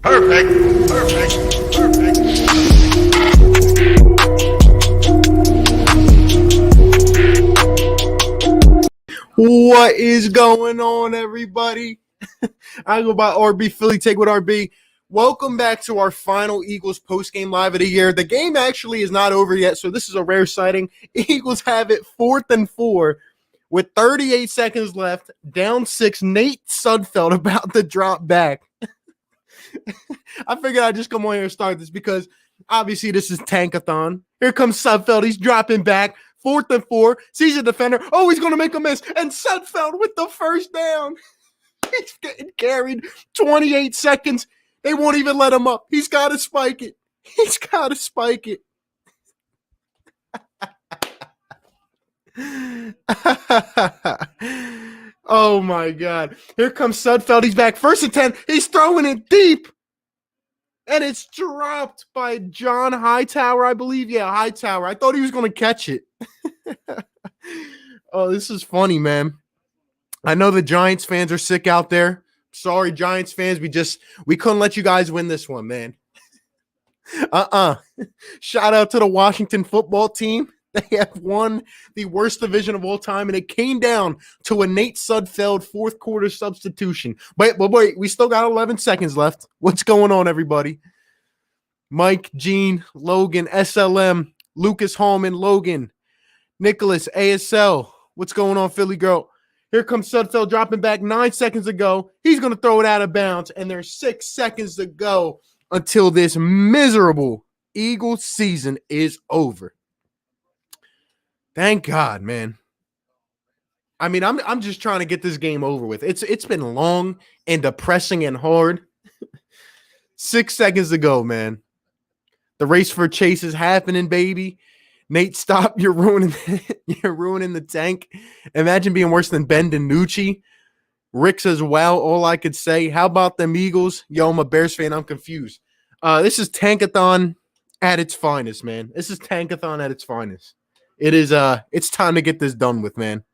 Perfect. Perfect. Perfect. What is going on, everybody? I go by RB Philly, take with RB. Welcome back to our final Eagles postgame live of the year. The game actually is not over yet, so this is a rare sighting. Eagles have it 4th and 4 with 38 seconds left, down 6. Nate Sudfeld about to drop back. I figured I'd just come on here and start this because obviously this is tankathon. Here comes Sudfeld. He's dropping back. 4th and 4. Sees a defender. Oh, he's going to make a miss. And Sudfeld with the first down. He's getting carried 28 seconds. They won't even let him up. He's got to spike it. He's got to spike it. Oh, my God. Here comes Sudfeld. He's back. 1st and 10. He's throwing it deep. And it's dropped by John Hightower, I believe. Yeah, Hightower. I thought he was going to catch it. Oh, this is funny, man. I know the Giants fans are sick out there. Sorry, Giants fans. We couldn't let you guys win this one, man. Shout out to the Washington football team. They have won the worst division of all time, and it came down to a Nate Sudfeld fourth quarter substitution. But wait, we still got 11 seconds left. What's going on, everybody? Mike, Gene, Logan, SLM, Lucas Hallman, Logan, Nicholas, ASL. What's going on, Philly girl? Here comes Sudfeld dropping back 9 seconds ago. He's going to throw it out of bounds, and there's 6 seconds to go until this miserable Eagles season is over. Thank God, man. I mean, I'm just trying to get this game over with. It's been long and depressing and hard. 6 seconds to go, man. The race for chase is happening, baby. Nate, stop. You're ruining the tank. Imagine being worse than Ben DiNucci. Rick says, wow, all I could say. How about them Eagles? Yo, I'm a Bears fan. I'm confused. This is tankathon at its finest, man. This is tankathon at its finest. It's time to get this done with, man.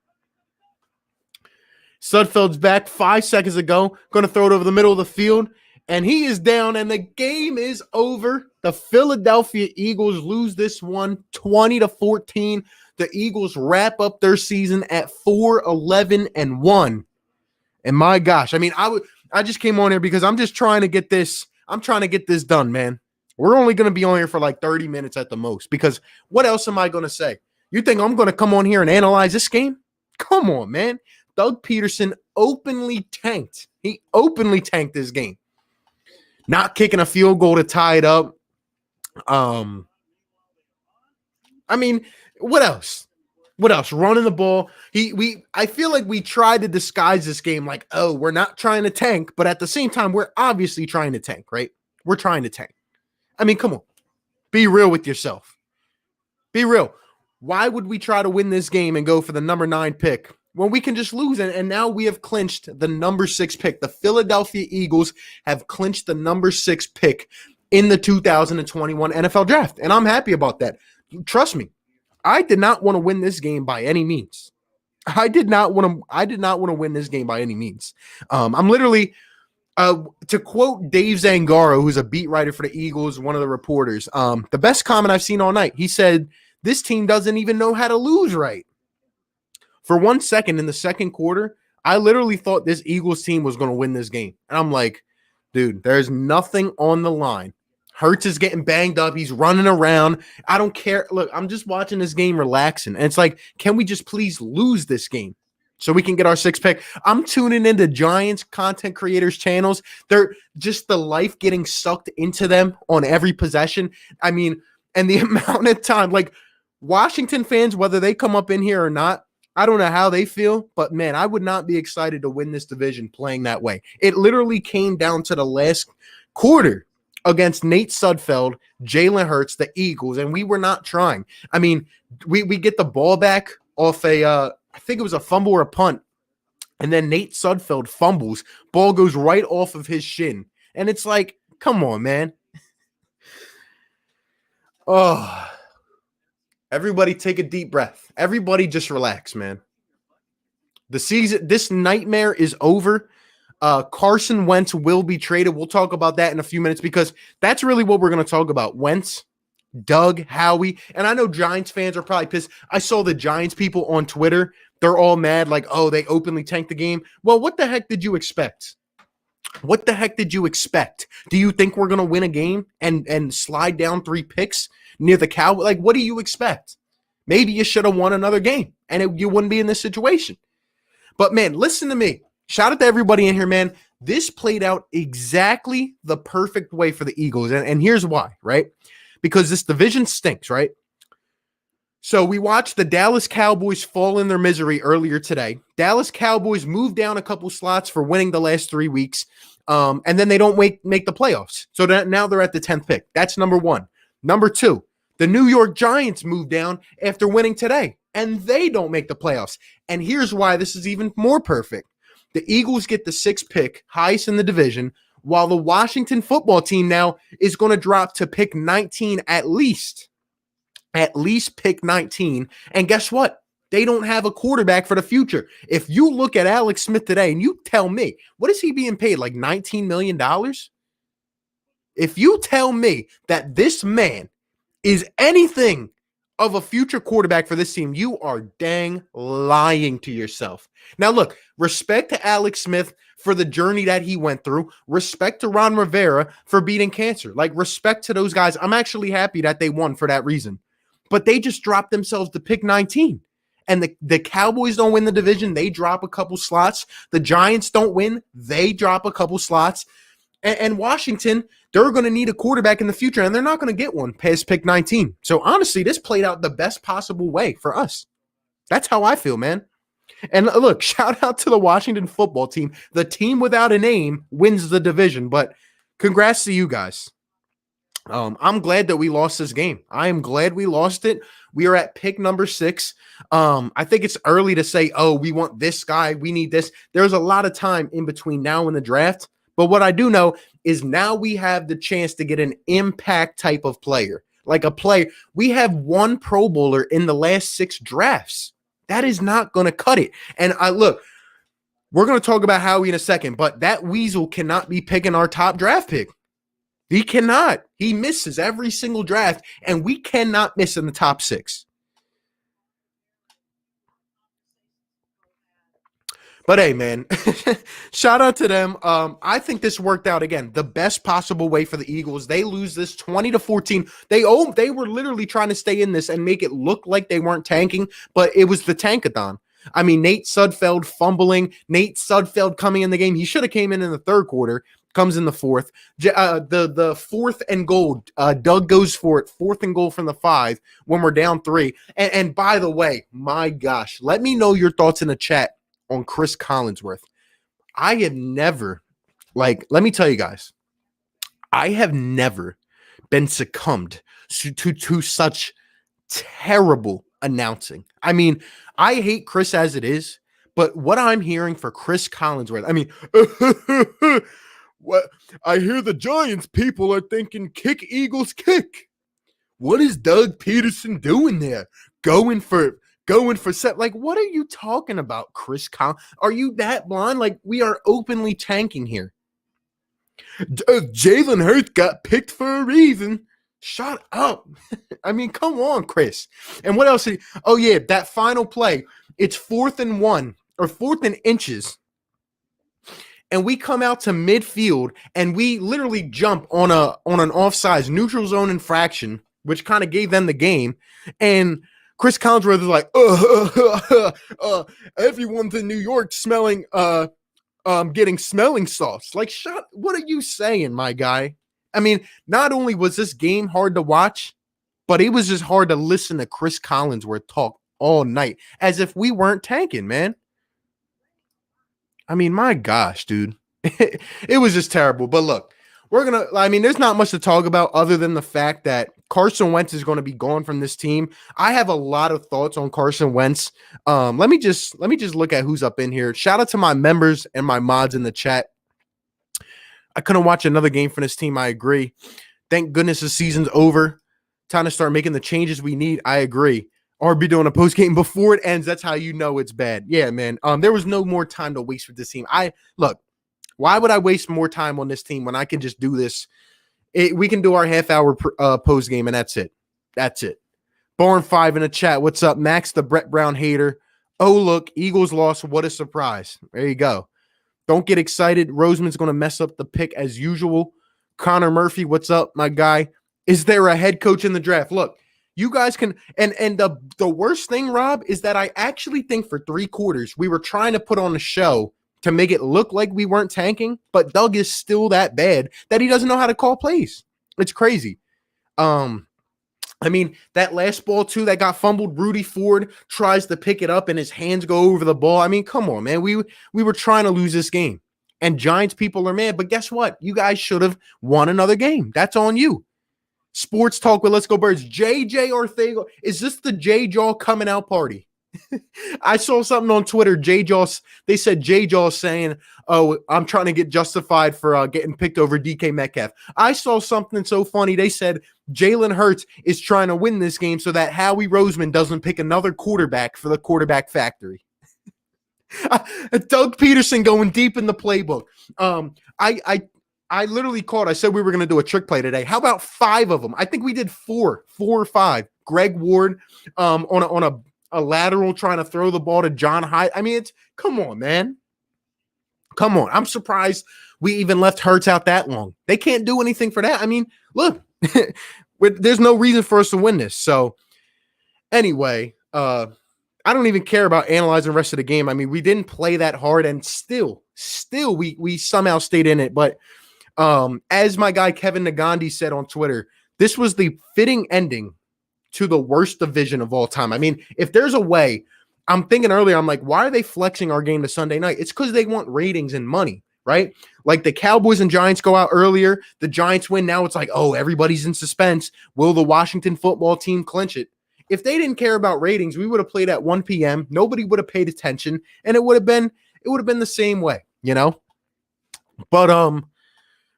Sudfeld's back 5 seconds ago. Going to throw it over the middle of the field. And he is down, and the game is over. The Philadelphia Eagles lose this one 20-14. The Eagles wrap up their season at 4-11-1. And my gosh, I mean, I just came on here because I'm just trying to get this. I'm trying to get this done, man. We're only going to be on here for like 30 minutes at the most because what else am I going to say? You think I'm going to come on here and analyze this game? Come on, man. Doug Peterson openly tanked. He openly tanked this game. Not kicking a field goal to tie it up. I mean, what else? What else? Running the ball. I feel like we tried to disguise this game like, oh, we're not trying to tank, but at the same time, we're obviously trying to tank, right? We're trying to tank. I mean, come on. Be real with yourself. Be real. Why would we try to win this game and go for the number 9 pick when we can just lose? And now we have clinched the number 6 pick. The Philadelphia Eagles have clinched the number 6 pick in the 2021 NFL draft. And I'm happy about that. Trust me, I did not want to win this game by any means. I did not want to win this game by any means. I'm literally to quote Dave Zangaro, who's a beat writer for the Eagles, one of the reporters, the best comment I've seen all night. He said, this team doesn't even know how to lose right. For 1 second in the second quarter, I literally thought this Eagles team was going to win this game. And I'm like, dude, there's nothing on the line. Hurts is getting banged up. He's running around. I don't care. Look, I'm just watching this game relaxing. And it's like, can we just please lose this game so we can get our 6th pick? I'm tuning into Giants content creators channels. They're just the life getting sucked into them on every possession. I mean, and the amount of time, like Washington fans, whether they come up in here or not, I don't know how they feel, but man, I would not be excited to win this division playing that way. It literally came down to the last quarter against Nate Sudfeld, Jalen Hurts, the Eagles, and we were not trying. I mean, we get the ball back off I think it was a fumble or a punt, and then Nate Sudfeld fumbles. Ball goes right off of his shin, and it's like, come on, man. Oh, everybody take a deep breath. Everybody just relax, man. The season, this nightmare is over. Carson Wentz will be traded. We'll talk about that in a few minutes because that's really what we're going to talk about. Wentz, Doug, Howie, and I know Giants fans are probably pissed. I saw the Giants people on Twitter. They're all mad like, oh, they openly tanked the game. Well, what the heck did you expect? What the heck did you expect? Do you think we're going to win a game and slide down 3 picks near the Cowboys? Like, what do you expect? Maybe you should have won another game and you wouldn't be in this situation. But, man, listen to me. Shout out to everybody in here, man. This played out exactly the perfect way for the Eagles. And here's why, right? Because this division stinks, right? So we watched the Dallas Cowboys fall in their misery earlier today. Dallas Cowboys moved down a couple slots for winning the last 3 weeks, and then they don't make the playoffs. So now they're at the 10th pick. That's number one. Number two, the New York Giants moved down after winning today, and they don't make the playoffs. And here's why this is even more perfect. The Eagles get the 6th pick, highest in the division, while the Washington football team now is going to drop to pick 19 at least pick 19. And guess what? They don't have a quarterback for the future. If you look at Alex Smith today and you tell me, what is he being paid? Like $19 million? If you tell me that this man is anything of a future quarterback for this team, you are dang lying to yourself. Now, look, respect to Alex Smith for the journey that he went through. Respect to Ron Rivera for beating cancer. Like, respect to those guys. I'm actually happy that they won for that reason. But they just dropped themselves to pick 19. And the Cowboys don't win the division. They drop a couple slots. The Giants don't win. They drop a couple slots. And Washington, they're going to need a quarterback in the future, and they're not going to get one past pick 19. So, honestly, this played out the best possible way for us. That's how I feel, man. And look, shout out to the Washington football team. The team without a name wins the division, but congrats to you guys. I'm glad that we lost this game. I am glad we lost it. We are at pick number 6. I think it's early to say, oh, we want this guy. We need this. There's a lot of time in between now and the draft. But what I do know is now we have the chance to get an impact type of player, like a player. We have one Pro Bowler in the last 6 drafts. That is not going to cut it. And look, we're going to talk about Howie in a second, but that weasel cannot be picking our top draft pick. He cannot. He misses every single draft, and we cannot miss in the top 6. But hey, man, shout out to them. I think this worked out again, the best possible way for the Eagles. They lose this 20-14. They were literally trying to stay in this and make it look like they weren't tanking, but it was the tankathon. I mean, Nate Sudfeld fumbling, Nate Sudfeld coming in the game. He should have came in the 3rd quarter. Comes in the 4th. The 4th and goal. Doug goes for it. 4th and goal from the 5 when we're down 3. And by the way, my gosh, let me know your thoughts in the chat on Chris Collinsworth. I have never, let me tell you guys, I have never been succumbed to such terrible announcing. I mean, I hate Chris as it is, but what I'm hearing for Chris Collinsworth, I mean, what I hear the Giants people are thinking kick Eagles kick. What is Doug Peterson doing there? Going for set. Like, what are you talking about, Chris Collins? Are you that blind? Like, we are openly tanking here. Jalen Hurts got picked for a reason. Shut up. I mean, come on, Chris. And what else? Oh, yeah, that final play. It's 4th and 1 or 4th and inches. And we come out to midfield and we literally jump on an offsides neutral zone infraction, which kind of gave them the game. And Chris Collinsworth is like, everyone's in New York smelling, getting smelling salts. Like, what are you saying, my guy? I mean, not only was this game hard to watch, but it was just hard to listen to Chris Collinsworth talk all night as if we weren't tanking, man. I mean, my gosh, dude. It was just terrible. But look, there's not much to talk about other than the fact that Carson Wentz is going to be gone from this team. I have a lot of thoughts on Carson Wentz. Let me just look at who's up in here. Shout out to my members and my mods in the chat. I couldn't watch another game for this team. I agree. Thank goodness the season's over. Time to start making the changes we need. I agree. Or be doing a post game before it ends. That's how you know it's bad. Yeah, man. There was no more time to waste with this team. Look, Why would I waste more time on this team when I can just do this? We can do our half-hour post game, and that's it. That's it. Born5 in the chat. What's up, Max, the Brett Brown hater? Oh, look, Eagles lost. What a surprise. There you go. Don't get excited. Roseman's going to mess up the pick as usual. Connor Murphy, what's up, my guy? Is there a head coach in the draft? Look, you guys can, and the worst thing, Rob, is that I actually think for 3 quarters we were trying to put on a show to make it look like we weren't tanking, but Doug is still that bad that he doesn't know how to call plays. It's crazy. I mean, that last ball, too, that got fumbled, Rudy Ford tries to pick it up and his hands go over the ball. I mean, come on, man. We were trying to lose this game. And Giants people are mad. But guess what? You guys should have won another game. That's on you. Sports Talk with Let's Go Birds. JJ Ortega. Is this the J-Jaw coming out party? I saw something on Twitter. They said J-Jaw saying, oh, I'm trying to get justified for getting picked over DK Metcalf. I saw something so funny. They said Jalen Hurts is trying to win this game so that Howie Roseman doesn't pick another quarterback for the quarterback factory. Doug Peterson going deep in the playbook. I literally called. I said we were going to do a trick play today. How about 5 of them? I think we did 4 or 5. Greg Ward on a lateral trying to throw the ball to John Hyde. I mean, come on, man. Come on. I'm surprised we even left Hurts out that long. They can't do anything for that. I mean, look, there's no reason for us to win this. So anyway, I don't even care about analyzing the rest of the game. I mean, we didn't play that hard and still we somehow stayed in it. But as my guy Kevin Nagandi said on Twitter, this was the fitting ending to the worst division of all time. I mean, if there's a way, I'm thinking earlier, I'm like, why are they flexing our game to Sunday night? It's because they want ratings and money, right? Like the Cowboys and Giants go out earlier. The Giants win. Now it's like, oh, everybody's in suspense. Will the Washington football team clinch it? If they didn't care about ratings, we would have played at 1 p.m. Nobody would have paid attention, and it would have been the same way, you know? But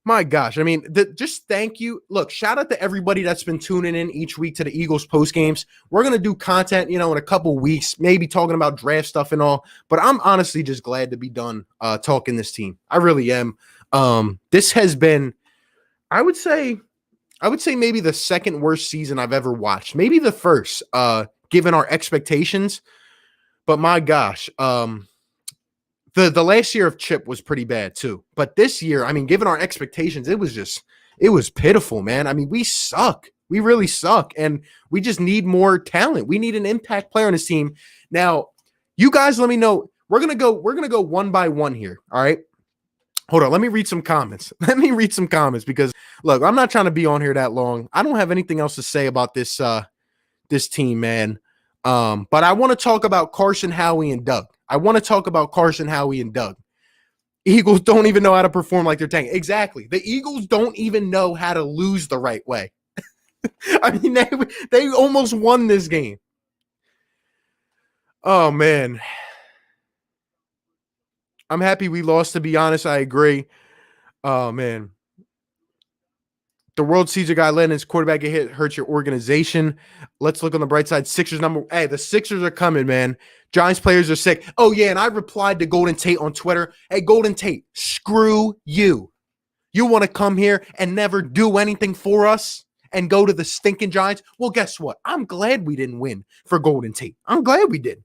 my gosh, I mean, just thank you. Look, shout out to everybody that's been tuning in each week to the Eagles post games. We're going to do content, in a couple weeks, maybe talking about draft stuff and all, but I'm honestly just glad to be done talking this team. I really am. This has been, I would say maybe the second worst season I've ever watched. Maybe the first, given our expectations, but my gosh, The last year of Chip was pretty bad too. But this year, I mean, given our expectations, it was pitiful, man. I mean, we suck. We really suck. And we just need more talent. We need an impact player on this team. Now, you guys let me know. We're gonna go one by one here. All right. Hold on. Let me read some comments. Because look, I'm not trying to be on here that long. I don't have anything else to say about this team, man. But I want to talk about Carson, Howie, and Doug. Eagles don't even know how to perform like they're tanking. Exactly. The Eagles don't even know how to lose the right way. I mean, they almost won this game. Oh, man. I'm happy we lost, to be honest. I agree. Oh, man. The World Season guy letting his quarterback get hit hurts your organization. Let's look on the bright side. Hey, the Sixers are coming, man. Giants players are sick. Oh, yeah, and I replied to Golden Tate on Twitter. Hey, Golden Tate, screw you. You want to come here and never do anything for us and go to the stinking Giants? Well, guess what? I'm glad we didn't win for Golden Tate. I'm glad we did.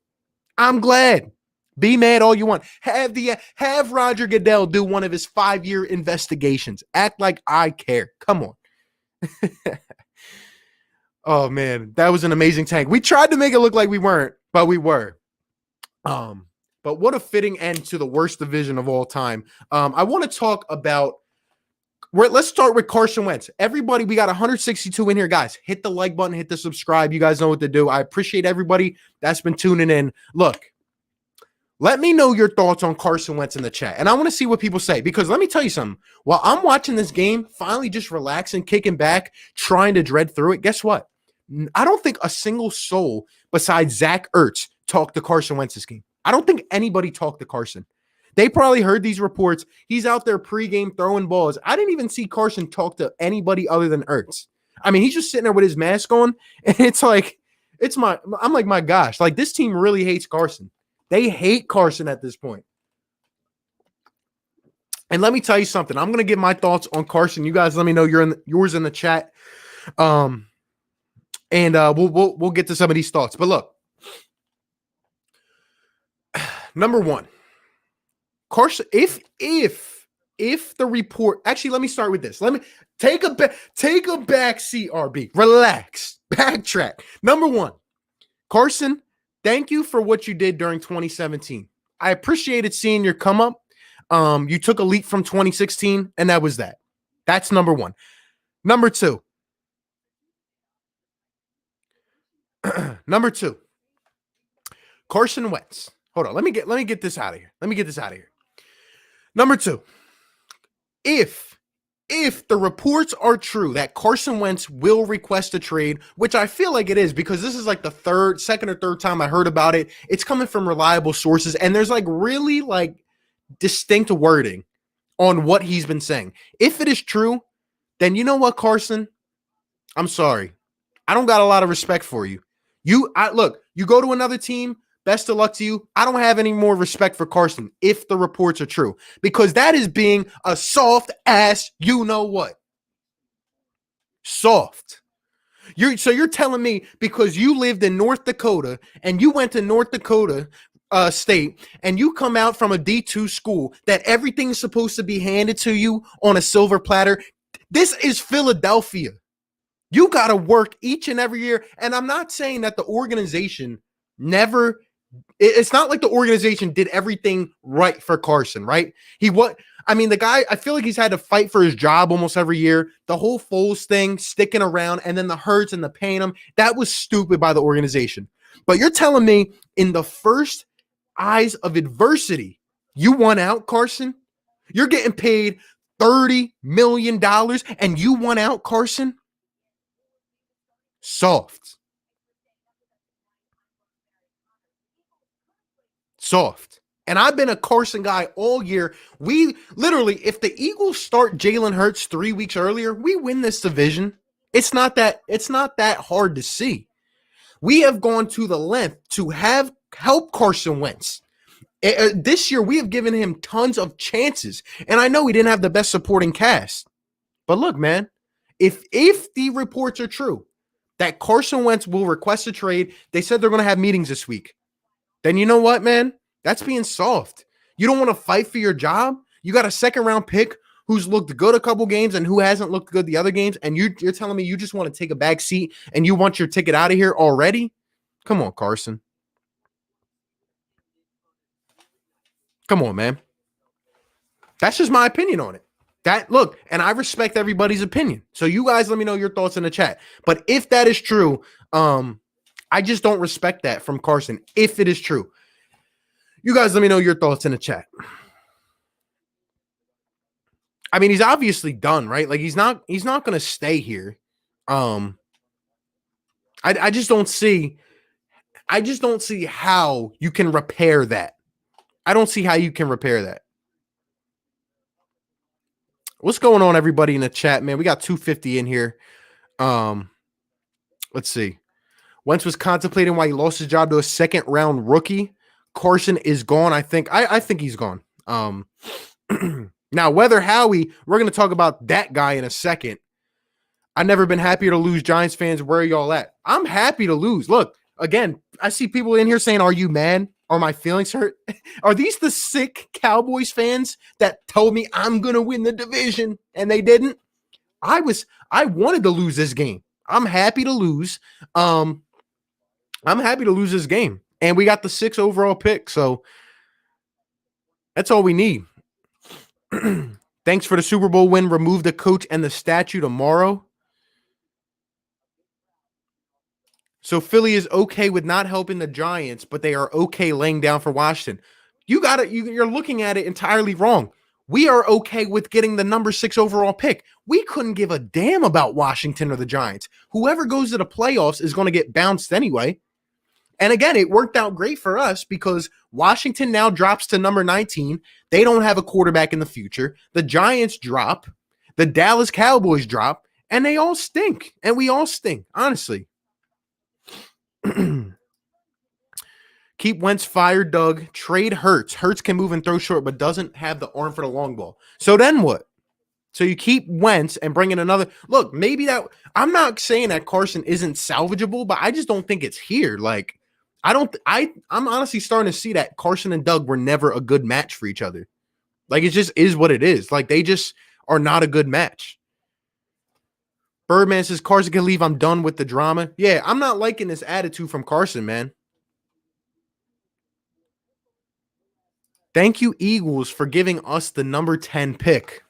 I'm glad. Be mad all you want. Have Roger Goodell do one of his 5-year investigations. Act like I care. Come on. Oh, man. That was an amazing tank. We tried to make it look like we weren't, but we were. But what a fitting end to the worst division of all time. I want to talk about let's start with Carson Wentz. Everybody, we got 162 in here, guys. Hit the like button, hit the subscribe. You guys know what to do. I appreciate everybody that's been tuning in. Look, let me know your thoughts on Carson Wentz in the chat. And I want to see what people say, because let me tell you something. While I'm watching this game, finally just relaxing, kicking back, trying to dread through it, guess what? I don't think a single soul besides Zach Ertz talked to Carson Wentz this game. I don't think anybody talked to Carson. They probably heard these reports. He's out there pregame throwing balls. I didn't even see Carson talk to anybody other than Ertz. I mean, he's just sitting there with his mask on, and it's like, I'm like, my gosh, like this team really hates Carson. They hate Carson at this point. And let me tell you something. I'm going to give my thoughts on Carson. You guys let me know yours in the chat. And we'll get to some of these thoughts. But look, number one, Carson, if the report, actually, let me start with this. Let me take a back seat, RB. Relax. Backtrack. Number one, Carson, thank you for what you did during 2017. I appreciated seeing your come up. You took a leap from 2016, and that was that. That's number one. Number two. Number two. Carson Wentz. Hold on. Let me get this out of here. Number two. If the reports are true that Carson Wentz will request a trade, which I feel like it is because this is like the second or third time I heard about it. It's coming from reliable sources, and there's like really like distinct wording on what he's been saying. If it is true, then you know what, Carson? I'm sorry. I don't got a lot of respect for you. You go to another team, best of luck to you. I don't have any more respect for Carson if the reports are true, because that is being a soft ass, you know what? Soft. You're telling me because you lived in North Dakota and you went to North Dakota State and you come out from a D2 school that everything's supposed to be handed to you on a silver platter. This is Philadelphia. You got to work each and every year. And I'm not saying that the organization it's not like the organization did everything right for Carson, right? The guy, I feel like he's had to fight for his job almost every year. The whole Foles thing, sticking around, and then the hurts and the paying him, that was stupid by the organization. But you're telling me in the first eyes of adversity, you won out, Carson? You're getting paid $30 million and you won out, Carson? Soft. And I've been a Carson guy all year. We literally, if the Eagles start Jalen Hurts 3 weeks earlier, we win this division. It's not that hard to see. We have gone to the length to help Carson Wentz. This year, we have given him tons of chances. And I know he didn't have the best supporting cast. But look, man, if the reports are true that Carson Wentz will request a trade, they said they're going to have meetings this week. Then you know what, man? That's being soft. You don't want to fight for your job. You got a second round pick who's looked good a couple games and who hasn't looked good the other games. And you're telling me you just want to take a back seat and you want your ticket out of here already? Come on, Carson. Come on, man. That's just my opinion on it. And I respect everybody's opinion. So you guys let me know your thoughts in the chat. But if that is true, I just don't respect that from Carson. If it is true, you guys let me know your thoughts in the chat. I mean, he's obviously done, right? Like he's not going to stay here. I just don't see how you can repair that. I don't see how you can repair that. What's going on, everybody in the chat, man? We got 250 in here. Let's see. Wentz was contemplating why he lost his job to a second round rookie. Carson is gone. I think he's gone. Now, whether Howie, we're going to talk about that guy in a second. I've never been happier to lose. Giants fans, where are y'all at? I'm happy to lose. Look, again, I see people in here saying, are you mad? Are my feelings hurt? Are these the sick Cowboys fans that told me I'm going to win the division and they didn't? I wanted to lose this game. I'm happy to lose. I'm happy to lose this game. And we got the 6th overall pick. So that's all we need. Thanks for the Super Bowl win. Remove the coach and the statue tomorrow. So Philly is okay with not helping the Giants, but they are okay laying down for Washington. You're looking at it entirely wrong. We are okay with getting the number 6 overall pick. We couldn't give a damn about Washington or the Giants. Whoever goes to the playoffs is going to get bounced anyway. And again, it worked out great for us because Washington now drops to number 19. They don't have a quarterback in the future. The Giants drop. The Dallas Cowboys drop. And they all stink. And we all stink, honestly. Keep Wentz, fire Doug, trade Hurts. Hurts can move and throw short, but doesn't have the arm for the long ball. So then what? So you keep Wentz and bring in another. Look, maybe that. I'm not saying that Carson isn't salvageable, but I just don't think it's here. Like, I'm honestly starting to see that Carson and Doug were never a good match for each other. Like, it just is what it is. Like, they just are not a good match. Birdman says Carson can leave. I'm done with the drama. Yeah, I'm not liking this attitude from Carson, man. Thank you, Eagles, for giving us the number 10 pick.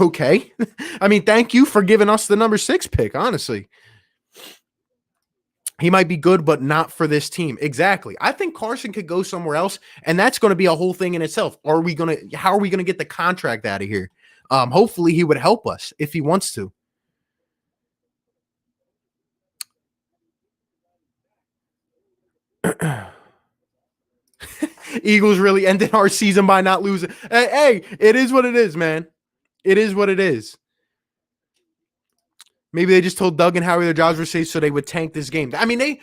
Okay. I mean, thank you for giving us the number 6 pick, honestly. He might be good, but not for this team. Exactly. I think Carson could go somewhere else, and that's going to be a whole thing in itself. How are we going to get the contract out of here? Hopefully he would help us if he wants to. Eagles really ended our season by not losing. Hey, it is what it is, man. It is what it is. Maybe they just told Doug and Howie their jobs were safe so they would tank this game. I mean,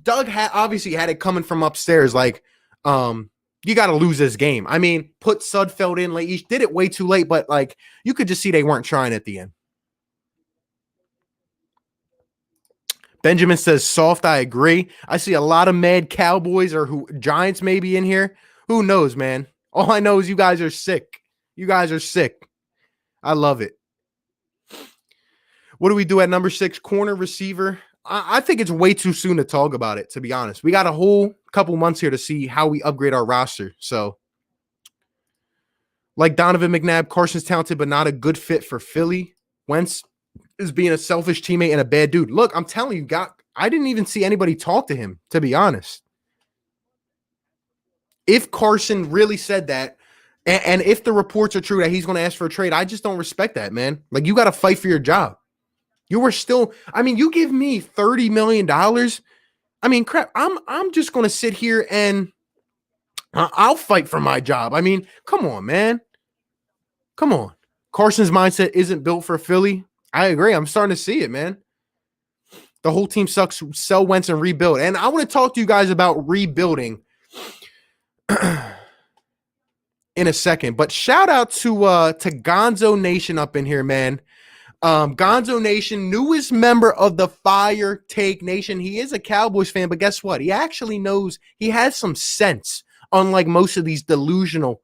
Doug obviously had it coming from upstairs. Like, you got to lose this game. I mean, put Sudfeld in late. He did it way too late, but like you could just see they weren't trying at the end. Benjamin says soft. I agree. I see a lot of mad Cowboys or Giants maybe in here. Who knows, man? All I know is you guys are sick. You guys are sick. I love it. What do we do at number 6? Corner receiver. I think it's way too soon to talk about it, to be honest. We got a whole couple months here to see how we upgrade our roster. So, like Donovan McNabb, Carson's talented, but not a good fit for Philly. Wentz is being a selfish teammate and a bad dude. Look, I'm telling you, I didn't even see anybody talk to him, to be honest. If Carson really said that, and if the reports are true that he's going to ask for a trade, I just don't respect that, man. Like, you got to fight for your job. You were still, I mean, you give me $30 million. I mean, crap, I'm just going to sit here and I'll fight for my job. I mean, come on, man. Come on. Carson's mindset isn't built for Philly. I agree. I'm starting to see it, man. The whole team sucks. Sell Wentz and rebuild. And I want to talk to you guys about rebuilding in a second. But shout out to Gonzo Nation up in here, man. Gonzo Nation, newest member of the Fire Take Nation. He is a Cowboys fan, but guess what? He actually knows, he has some sense, unlike most of these delusional,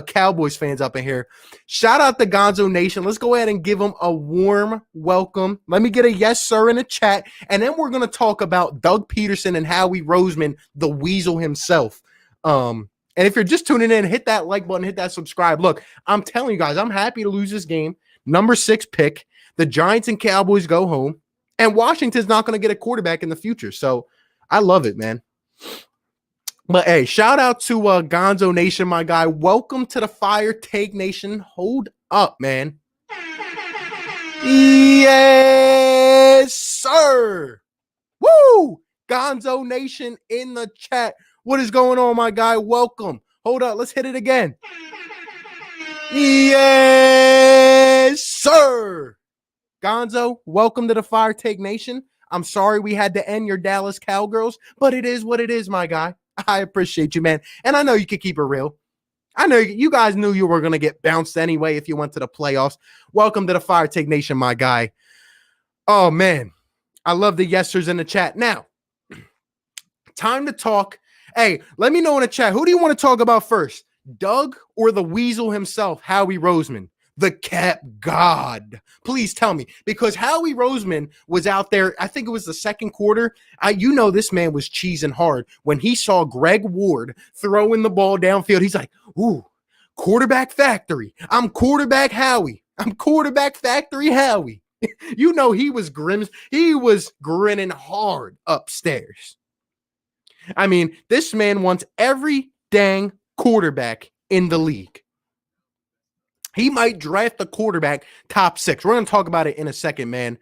Cowboys fans up in here. Shout out to Gonzo Nation. Let's go ahead and give him a warm welcome. Let me get a yes, sir, in the chat. And then we're going to talk about Doug Peterson and Howie Roseman, the weasel himself. And if you're just tuning in, hit that like button, hit that subscribe. Look, I'm telling you guys, I'm happy to lose this game. Number 6 pick. The Giants and Cowboys go home. And Washington's not going to get a quarterback in the future. So I love it, man. But hey, shout out to Gonzo Nation, my guy. Welcome to the Fire Take Nation. Hold up, man. Yes, sir. Woo! Gonzo Nation in the chat. What is going on, my guy? Welcome. Hold up. Let's hit it again. Yes, sir. Gonzo, welcome to the Fire Take Nation. I'm sorry we had to end your Dallas Cowgirls, but it is what it is, my guy. I appreciate you, man. And I know you could keep it real. I know you guys knew you were going to get bounced anyway if you went to the playoffs. Welcome to the Fire Take Nation, my guy. Oh, man. I love the yesers in the chat. Now, time to talk. Hey, let me know in the chat. Who do you want to talk about first? Doug or the weasel himself, Howie Roseman, the cap god? Please tell me, because Howie Roseman was out there. I think it was the second quarter. This man was cheesing hard when he saw Greg Ward throwing the ball downfield. He's like, ooh, quarterback factory. I'm quarterback Howie. I'm quarterback factory Howie. He was grim. He was grinning hard upstairs. I mean, this man wants every dang quarterback in the league. He might draft the quarterback top 6. We're going to talk about it in a second, man.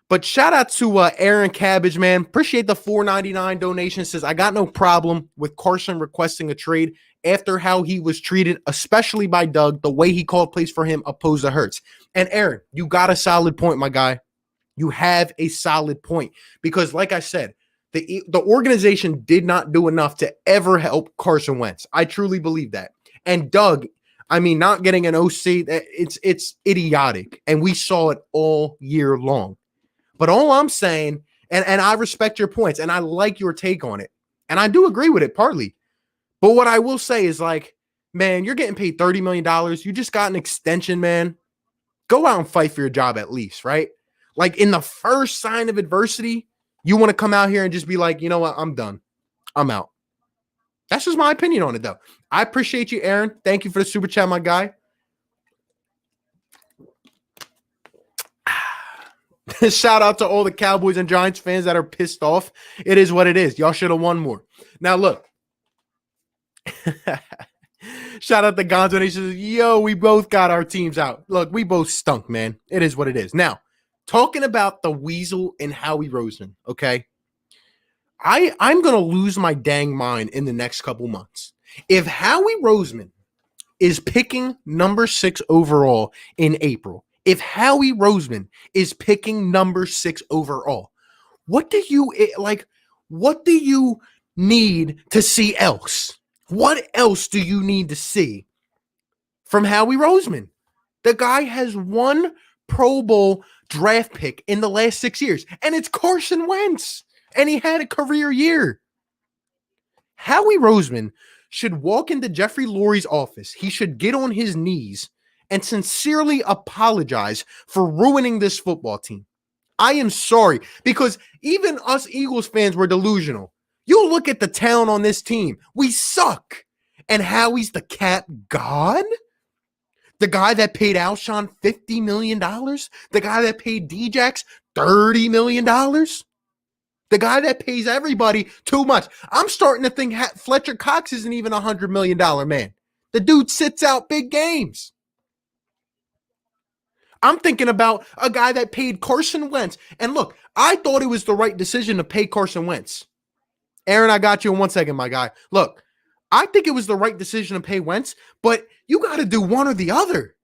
But shout out to Aaron Cabbage, man. Appreciate the $4.99 donation. Says, I got no problem with Carson requesting a trade after how he was treated, especially by Doug, the way he called plays for him opposed to Hurts. And Aaron, you got a solid point, my guy. You have a solid point. Because like I said, The organization did not do enough to ever help Carson Wentz. I truly believe that. And Doug, I mean, not getting an OC, it's idiotic. And we saw it all year long. But all I'm saying, and I respect your points, and I like your take on it, and I do agree with it partly. But what I will say is like, man, you're getting paid $30 million. You just got an extension, man. Go out and fight for your job at least, right? Like in the first sign of adversity, you want to come out here and just be like, you know what? I'm done. I'm out. That's just my opinion on it, though. I appreciate you, Aaron. Thank you for the super chat, my guy. Shout out to all the Cowboys and Giants fans that are pissed off. It is what it is. Y'all should have won more. Now, look. Shout out to Gonzo. He says, yo, we both got our teams out. Look, we both stunk, man. It is what it is. Now, talking about the Weasel and Howie Roseman, okay? I'm going to lose my dang mind in the next couple months. If Howie Roseman is picking number 6 overall in April, if Howie Roseman is picking number 6 overall, what do you need to see else? What else do you need to see from Howie Roseman? The guy has one Pro Bowl draft pick in the last 6 years, and it's Carson Wentz, and he had a career year. Howie Roseman should walk into Jeffrey Lurie's office. He should get on his knees and sincerely apologize for ruining this football team. I am sorry, because even us Eagles fans were delusional. You look at the talent on this team. We suck. And Howie's the cap god? The guy that paid Alshon $50 million? The guy that paid Djax $30 million? The guy that pays everybody too much. I'm starting to think Fletcher Cox isn't even a $100 million man. The dude sits out big games. I'm thinking about a guy that paid Carson Wentz. And look, I thought it was the right decision to pay Carson Wentz. Aaron, I got you in 1 second, my guy. Look, I think it was the right decision to pay Wentz, but you got to do one or the other.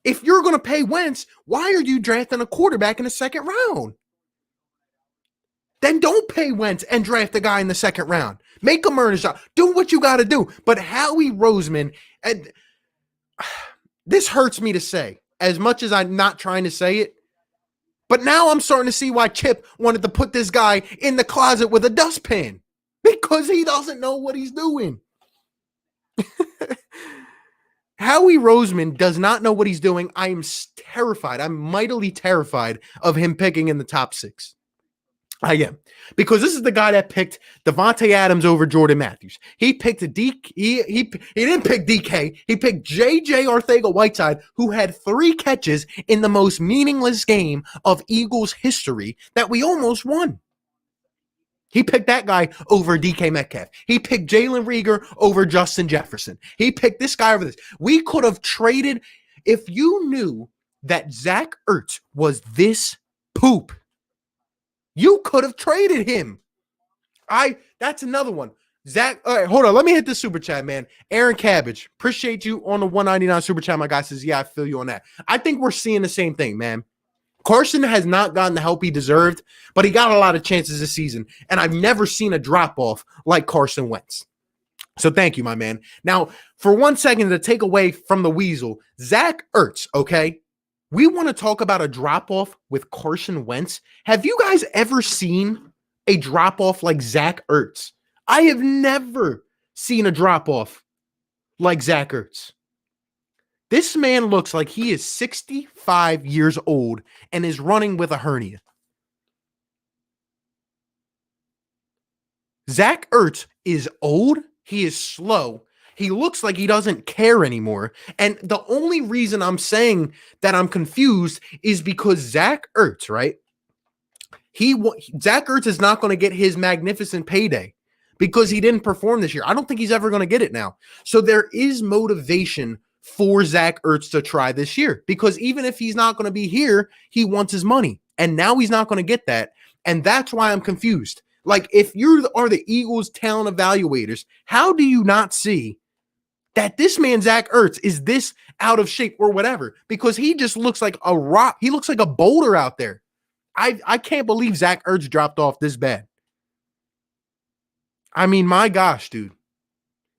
If you're going to pay Wentz, why are you drafting a quarterback in the second round? Then don't pay Wentz and draft a guy in the second round. Make him earn a shot. Do what you got to do. But Howie Roseman, and this hurts me to say, as much as I'm not trying to say it, but now I'm starting to see why Chip wanted to put this guy in the closet with a dustpan. Because he doesn't know what he's doing. Howie Roseman does not know what he's doing. I am terrified. I'm mightily terrified of him picking in the top 6. I am. Because this is the guy that picked Devontae Adams over Jordan Matthews. He picked he didn't pick DK. He picked JJ Arcega-Whiteside, who had 3 catches in the most meaningless game of Eagles history that we almost won. He picked that guy over DK Metcalf. He picked Jalen Reagor over Justin Jefferson. He picked this guy over this. We could have traded. If you knew that Zach Ertz was this poop, you could have traded him. That's another one. Zach, all right, hold on. Let me hit the super chat, man. Aaron Cabbage, appreciate you on the 199 super chat. My guy says, yeah, I feel you on that. I think we're seeing the same thing, man. Carson has not gotten the help he deserved, but he got a lot of chances this season, and I've never seen a drop-off like Carson Wentz. So thank you, my man. Now, for 1 second to take away from the Weasel, Zach Ertz, okay? We want to talk about a drop-off with Carson Wentz. Have you guys ever seen a drop-off like Zach Ertz? I have never seen a drop-off like Zach Ertz. This man looks like he is 65 years old and is running with a hernia. Zach Ertz is old. He is slow. He looks like he doesn't care anymore. And the only reason I'm saying that I'm confused is because Zach Ertz, right? Zach Ertz is not going to get his magnificent payday because he didn't perform this year. I don't think he's ever going to get it now. So there is motivation for Zach Ertz to try this year, because even if he's not going to be here, he wants his money. And now he's not going to get that. And that's why I'm confused. Like, if you are the Eagles talent evaluators, how do you not see that this man, Zach Ertz, is this out of shape or whatever? Because he just looks like a rock. He looks like a boulder out there. I can't believe Zach Ertz dropped off this bad. I mean, my gosh, dude.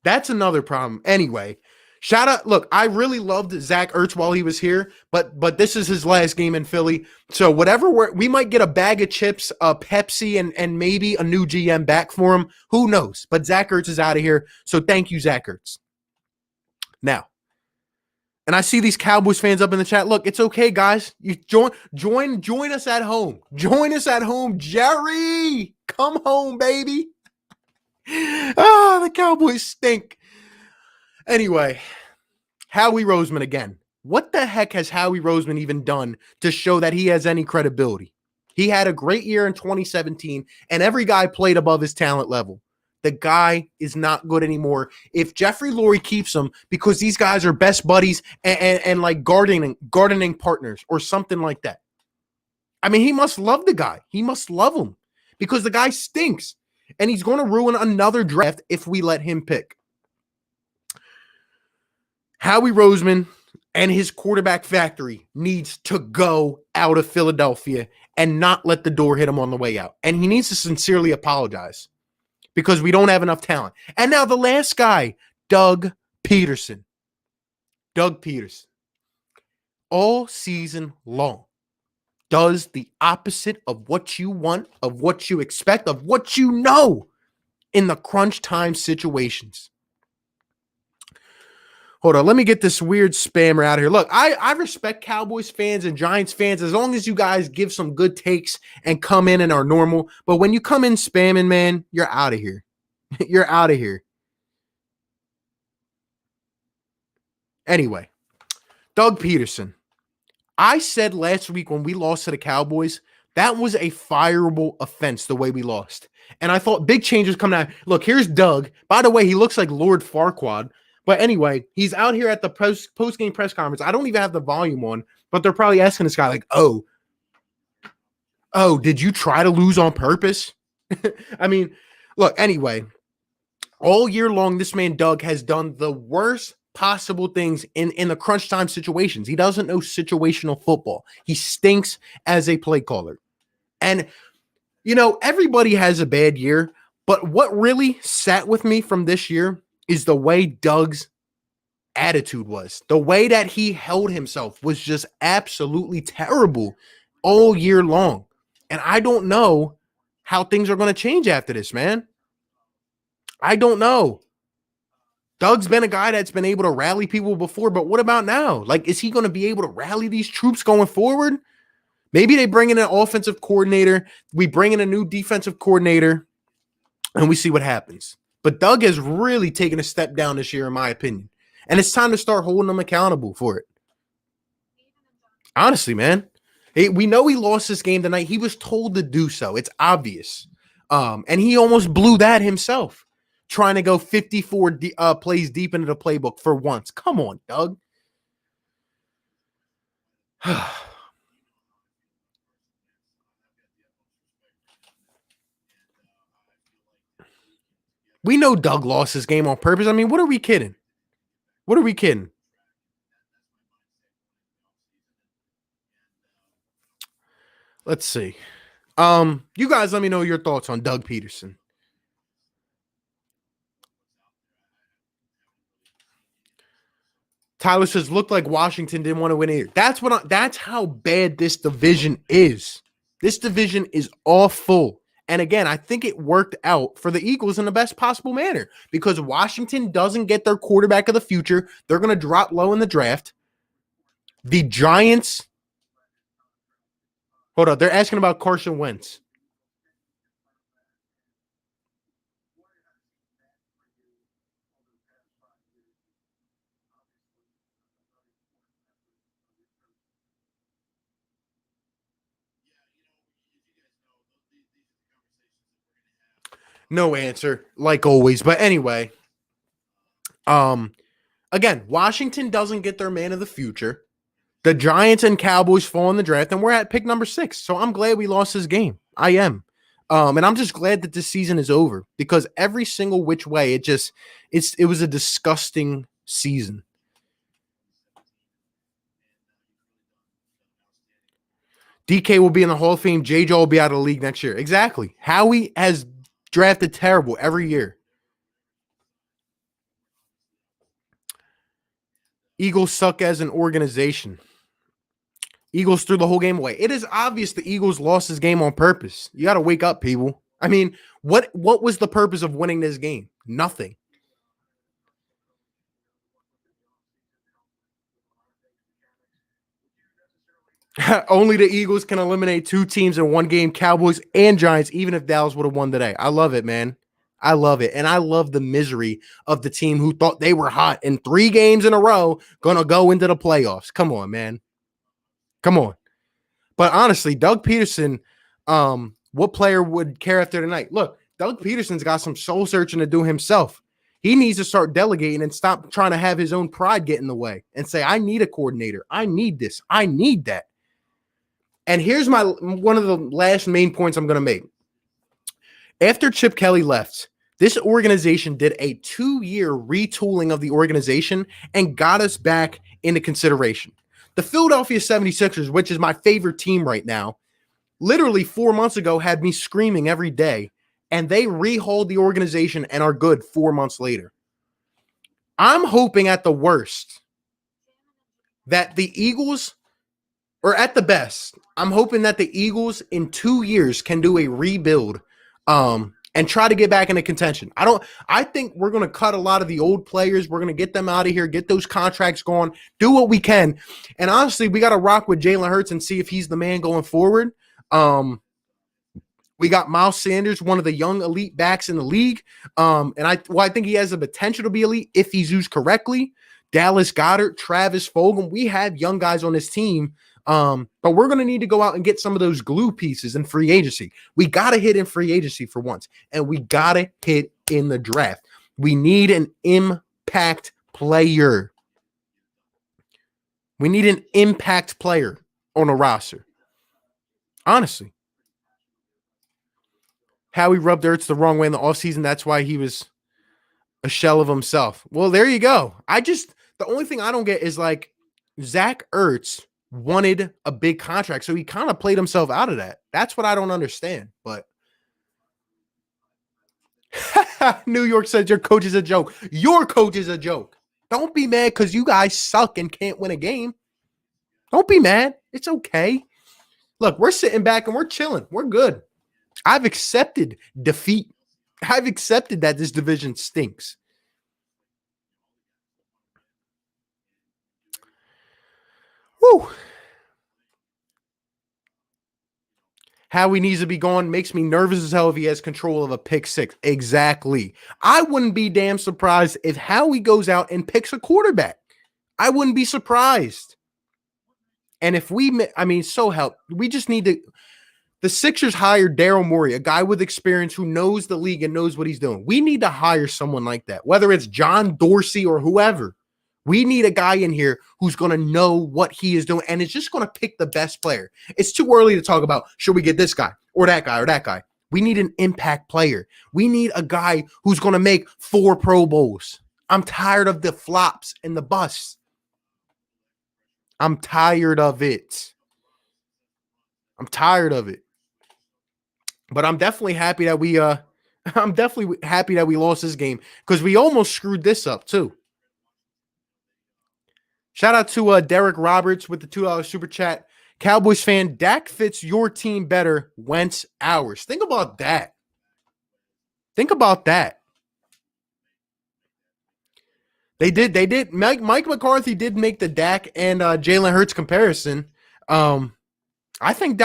That's another problem. Anyway, shout out. Look, I really loved Zach Ertz while he was here, but this is his last game in Philly. So whatever we might get a bag of chips, a Pepsi, and maybe a new GM back for him. Who knows? But Zach Ertz is out of here. So thank you, Zach Ertz. Now, and I see these Cowboys fans up in the chat. Look, it's okay, guys. You join us at home. Join us at home, Jerry. Come home, baby. Ah, the Cowboys stink. Anyway, Howie Roseman again. What the heck has Howie Roseman even done to show that he has any credibility? He had a great year in 2017, and every guy played above his talent level. The guy is not good anymore. If Jeffrey Lurie keeps him because these guys are best buddies and like gardening partners or something like that. I mean, he must love the guy. He must love him because the guy stinks. And he's going to ruin another draft if we let him pick. Howie Roseman and his quarterback factory needs to go out of Philadelphia and not let the door hit him on the way out. And he needs to sincerely apologize because we don't have enough talent. And now the last guy, Doug Peterson. Doug Peterson. All season long does the opposite of what you want, of what you expect, of what you know in the crunch time situations. Hold on, let me get this weird spammer out of here. Look, I respect Cowboys fans and Giants fans as long as you guys give some good takes and come in and are normal. But when you come in spamming, man, you're out of here. You're out of here. Anyway, Doug Peterson. I said last week when we lost to the Cowboys, that was a fireable offense the way we lost. And I thought big changes coming out. Look, here's Doug. By the way, he looks like Lord Farquaad. But anyway, he's out here at the post-game press conference. I don't even have the volume on, but they're probably asking this guy like, oh, did you try to lose on purpose? I mean, look, anyway, all year long, this man, Doug, has done the worst possible things in the crunch time situations. He doesn't know situational football. He stinks as a play caller. And, you know, everybody has a bad year, but what really sat with me from this year is the way Doug's attitude was. The way that he held himself was just absolutely terrible all year long. And I don't know how things are going to change after this, man. I don't know. Doug's been a guy that's been able to rally people before, but what about now? Like, is he going to be able to rally these troops going forward? Maybe they bring in an offensive coordinator. We bring in a new defensive coordinator, and we see what happens. But Doug has really taken a step down this year, in my opinion. And it's time to start holding him accountable for it. Honestly, man. We know he lost this game tonight. He was told to do so. It's obvious. And he almost blew that himself, trying to go 54 plays deep into the playbook for once. Come on, Doug. We know Doug lost his game on purpose. I mean, what are we kidding? What are we kidding? Let's see. You guys let me know your thoughts on Doug Peterson. Tyler says, looked like Washington didn't want to win either. That's how bad this division is. This division is awful. And again, I think it worked out for the Eagles in the best possible manner because Washington doesn't get their quarterback of the future. They're going to drop low in the draft. The Giants. Hold on. They're asking about Carson Wentz. No answer, like always. But anyway, again, Washington doesn't get their man of the future. The Giants and Cowboys fall in the draft, and we're at pick number 6. So I'm glad we lost this game. I am. And I'm just glad that this season is over because every single which way, it was a disgusting season. DK will be in the Hall of Fame. JJ will be out of the league next year. Exactly. Howie has drafted terrible every year. Eagles suck as an organization. Eagles threw the whole game away. It is obvious the Eagles lost this game on purpose. You got to wake up, people. I mean, what was the purpose of winning this game? Nothing. Only the Eagles can eliminate 2 teams in one game, Cowboys and Giants, even if Dallas would have won today. I love it, man. I love it. And I love the misery of the team who thought they were hot in 3 games in a row, going to go into the playoffs. Come on, man. Come on. But honestly, Doug Peterson, what player would care after tonight? Look, Doug Peterson's got some soul searching to do himself. He needs to start delegating and stop trying to have his own pride get in the way and say, I need a coordinator. I need this. I need that. And here's one of the last main points I'm going to make. After Chip Kelly left, this organization did a 2-year retooling of the organization and got us back into consideration. The Philadelphia 76ers, which is my favorite team right now, literally 4 months ago had me screaming every day, and they rehauled the organization and are good 4 months later. I'm hoping at the worst that the Eagles, or at the best, I'm hoping that the Eagles in 2 years can do a rebuild and try to get back into contention. I think we're going to cut a lot of the old players. We're going to get them out of here, get those contracts going, do what we can. And honestly, we got to rock with Jalen Hurts and see if he's the man going forward. We got Miles Sanders, one of the young elite backs in the league. And I think he has the potential to be elite if he's used correctly. Dallas Goedert, Travis Fulgham. We have young guys on this team. But we're going to need to go out and get some of those glue pieces in free agency. We got to hit in free agency for once, and we got to hit in the draft. We need an impact player. We need an impact player on a roster. Honestly. Howie rubbed Ertz the wrong way in the offseason. That's why he was a shell of himself. Well, there you go. The only thing I don't get is like Zach Ertz wanted a big contract, so he kind of played himself out of that. That's what I don't understand. But New York said your coach is a joke. Your coach is a joke. Don't be mad because you guys suck and can't win a game. Don't be mad. It's okay. Look, we're sitting back and we're chilling. We're good. I've accepted defeat. I've accepted that this division stinks. Woo. Howie needs to be gone. Makes me nervous as hell if he has control of a pick 6. Exactly. I wouldn't be damn surprised if Howie goes out and picks a quarterback. I wouldn't be surprised. And if so help. We just need to. The Sixers hired Daryl Morey, a guy with experience who knows the league and knows what he's doing. We need to hire someone like that, whether it's John Dorsey or whoever. We need a guy in here who's going to know what he is doing, and it's just going to pick the best player. It's too early to talk about, should we get this guy or that guy or that guy? We need an impact player. We need a guy who's going to make 4 Pro Bowls. I'm tired of the flops and the busts. I'm tired of it. But I'm definitely happy that we lost this game because we almost screwed this up too. Shout out to Derek Roberts with the $2 super chat. Cowboys fan, Dak fits your team better, Wentz ours. Think about that. They did. Mike McCarthy did make the Dak and Jalen Hurts comparison. I think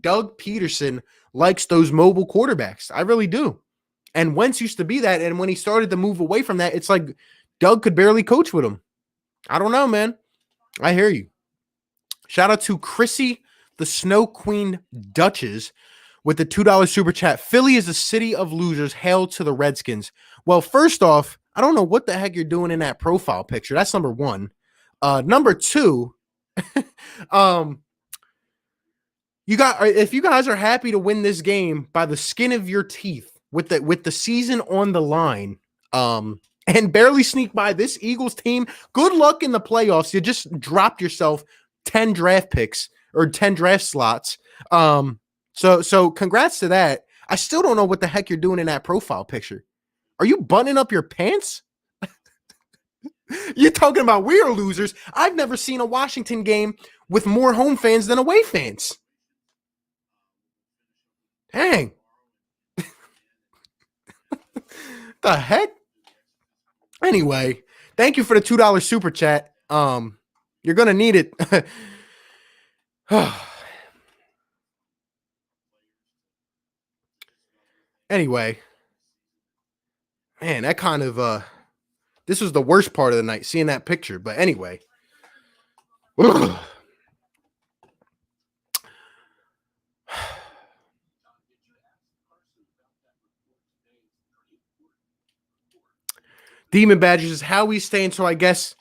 Doug Peterson likes those mobile quarterbacks. I really do. And Wentz used to be that. And when he started to move away from that, it's like Doug could barely coach with him. I don't know, man. I hear you. Shout out to Chrissy, the Snow Queen Duchess, with the $2 super chat. Philly is a city of losers. Hail to the Redskins. Well, first off, I don't know what the heck you're doing in that profile picture. That's number one. Number two, if you guys are happy to win this game by the skin of your teeth with the season on the line, and barely sneak by this Eagles team, good luck in the playoffs. You just dropped yourself 10 draft picks or 10 draft slots. So congrats to that. I still don't know what the heck you're doing in that profile picture. Are you buttoning up your pants? You're talking about we're losers. I've never seen a Washington game with more home fans than away fans. Dang. The heck? Anyway, thank you for the $2 super chat. You're gonna need it. Anyway, man, that kind of this was the worst part of the night, seeing that picture. But anyway. Demon Badgers is how we stay until I guess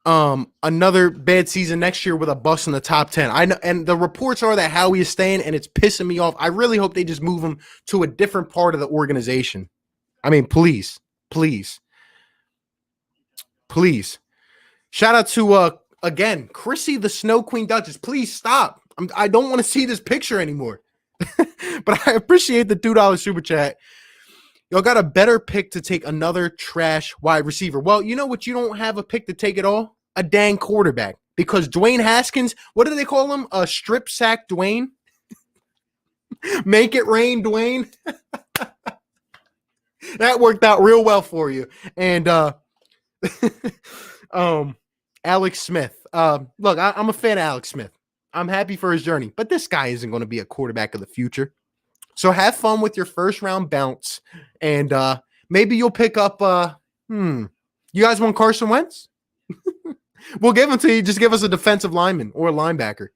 another bad season next year with a bust in the top 10. I know, and the reports are that Howie is staying, and it's pissing me off. I really hope they just move him to a different part of the organization. I mean, please. Shout out to again, Chrissy the Snow Queen Duchess. Please stop. I don't want to see this picture anymore. But I appreciate the $2 super chat. Y'all got a better pick to take another trash wide receiver. Well, you know what? You don't have a pick to take it all? A dang quarterback. Because Dwayne Haskins, what do they call him? A strip sack Dwayne? Make it rain, Dwayne. That worked out real well for you. And Alex Smith. Look, I'm a fan of Alex Smith. I'm happy for his journey. But this guy isn't going to be a quarterback of the future. So have fun with your first round bounce, and maybe you'll pick up. You guys want Carson Wentz? We'll give him to you. Just give us a defensive lineman or a linebacker.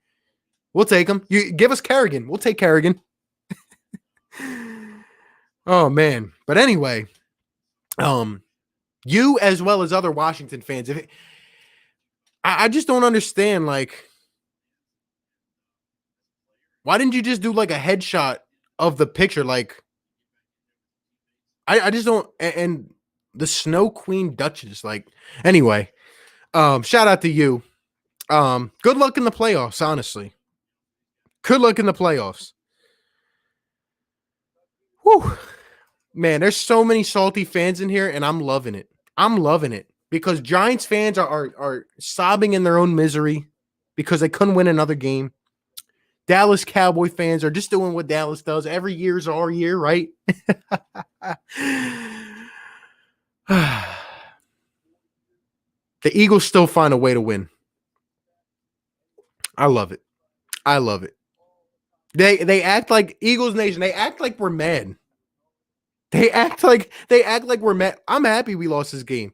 We'll take him. You give us Kerrigan. We'll take Kerrigan. Oh man! But anyway, you as well as other Washington fans, I just don't understand. Like, why didn't you just do like a headshot of the picture? Like, I just don't. And the Snow Queen Duchess, like, anyway, shout out to you. Good luck in the playoffs, honestly. Good luck in the playoffs. Whew. Man, there's so many salty fans in here, and I'm loving it. Because Giants fans are sobbing in their own misery because they couldn't win another game. Dallas Cowboy fans are just doing what Dallas does. Every year's our year, right? The Eagles still find a way to win. I love it. They act like Eagles Nation. They act like we're mad. They act like we're mad. I'm happy we lost this game.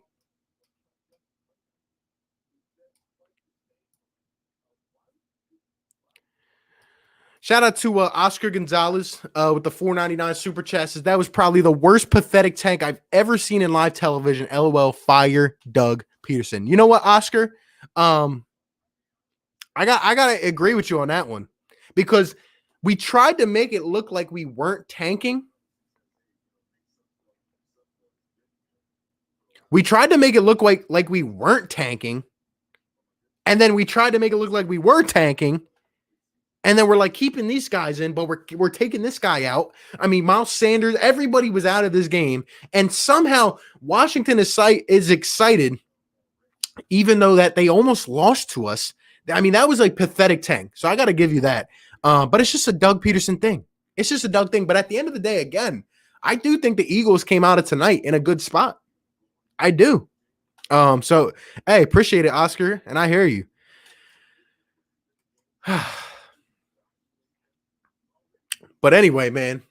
Shout out to Oscar Gonzalez with the $4.99 super chat. Says that was probably the worst pathetic tank I've ever seen in live television. LOL. Fire Doug Peterson. You know what, Oscar? I gotta agree with you on that one, because we tried to make it look like we weren't tanking. We tried to make it look like we weren't tanking, and then we tried to make it look like we were tanking. And then we're like keeping these guys in, but we're taking this guy out. I mean, Miles Sanders, everybody was out of this game. And somehow Washington is excited, even though that they almost lost to us. I mean, that was like pathetic tank. So I got to give you that. But it's just a Doug Peterson thing. But at the end of the day, again, I do think the Eagles came out of tonight in a good spot. I do. So, hey, appreciate it, Oscar. And I hear you. But anyway, man,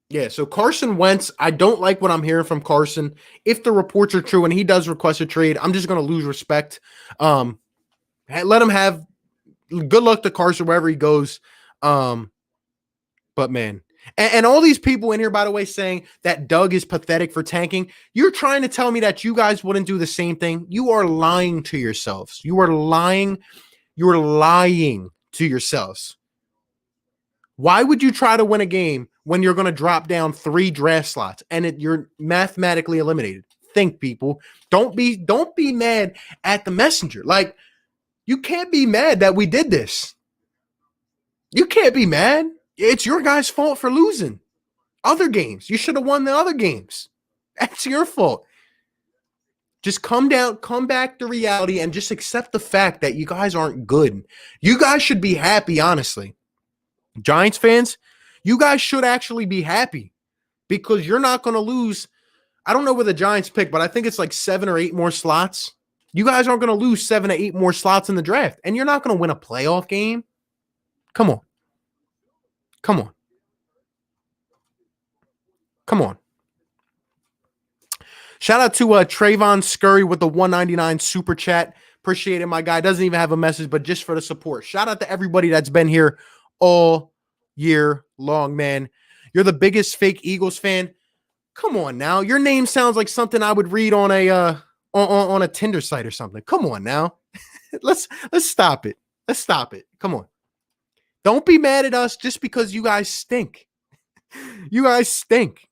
yeah, so Carson Wentz, I don't like what I'm hearing from Carson. If the reports are true and he does request a trade, I'm just going to lose respect. Let him have good luck to Carson wherever he goes. But man, and all these people in here, by the way, saying that Doug is pathetic for tanking. You're trying to tell me that you guys wouldn't do the same thing. You are lying to yourselves. You are lying to yourselves. Why would you try to win a game when you're going to drop down 3 draft slots and you're mathematically eliminated? Think, people. Don't be mad at the messenger. Like, you can't be mad that we did this. You can't be mad. It's your guys' fault for losing other games. You should have won the other games. That's your fault. Just come down, come back to reality, and just accept the fact that you guys aren't good. You guys should be happy, honestly. Giants fans, you guys should actually be happy because you're not going to lose. I don't know where the Giants pick, but I think it's like 7 or 8 more slots. You guys aren't going to lose 7 to 8 more slots in the draft, and you're not going to win a playoff game. Come on. Come on. Come on. Shout out to Trayvon Scurry with the 199 super chat. Appreciate it, my guy. Doesn't even have a message, but just for the support. Shout out to everybody that's been here all year long, man. You're the biggest fake Eagles fan. Come on now. Your name sounds like something I would read on a Tinder site or something. Come on now. Let's stop it. Let's stop it. Come on. Don't be mad at us just because you guys stink. You guys stink.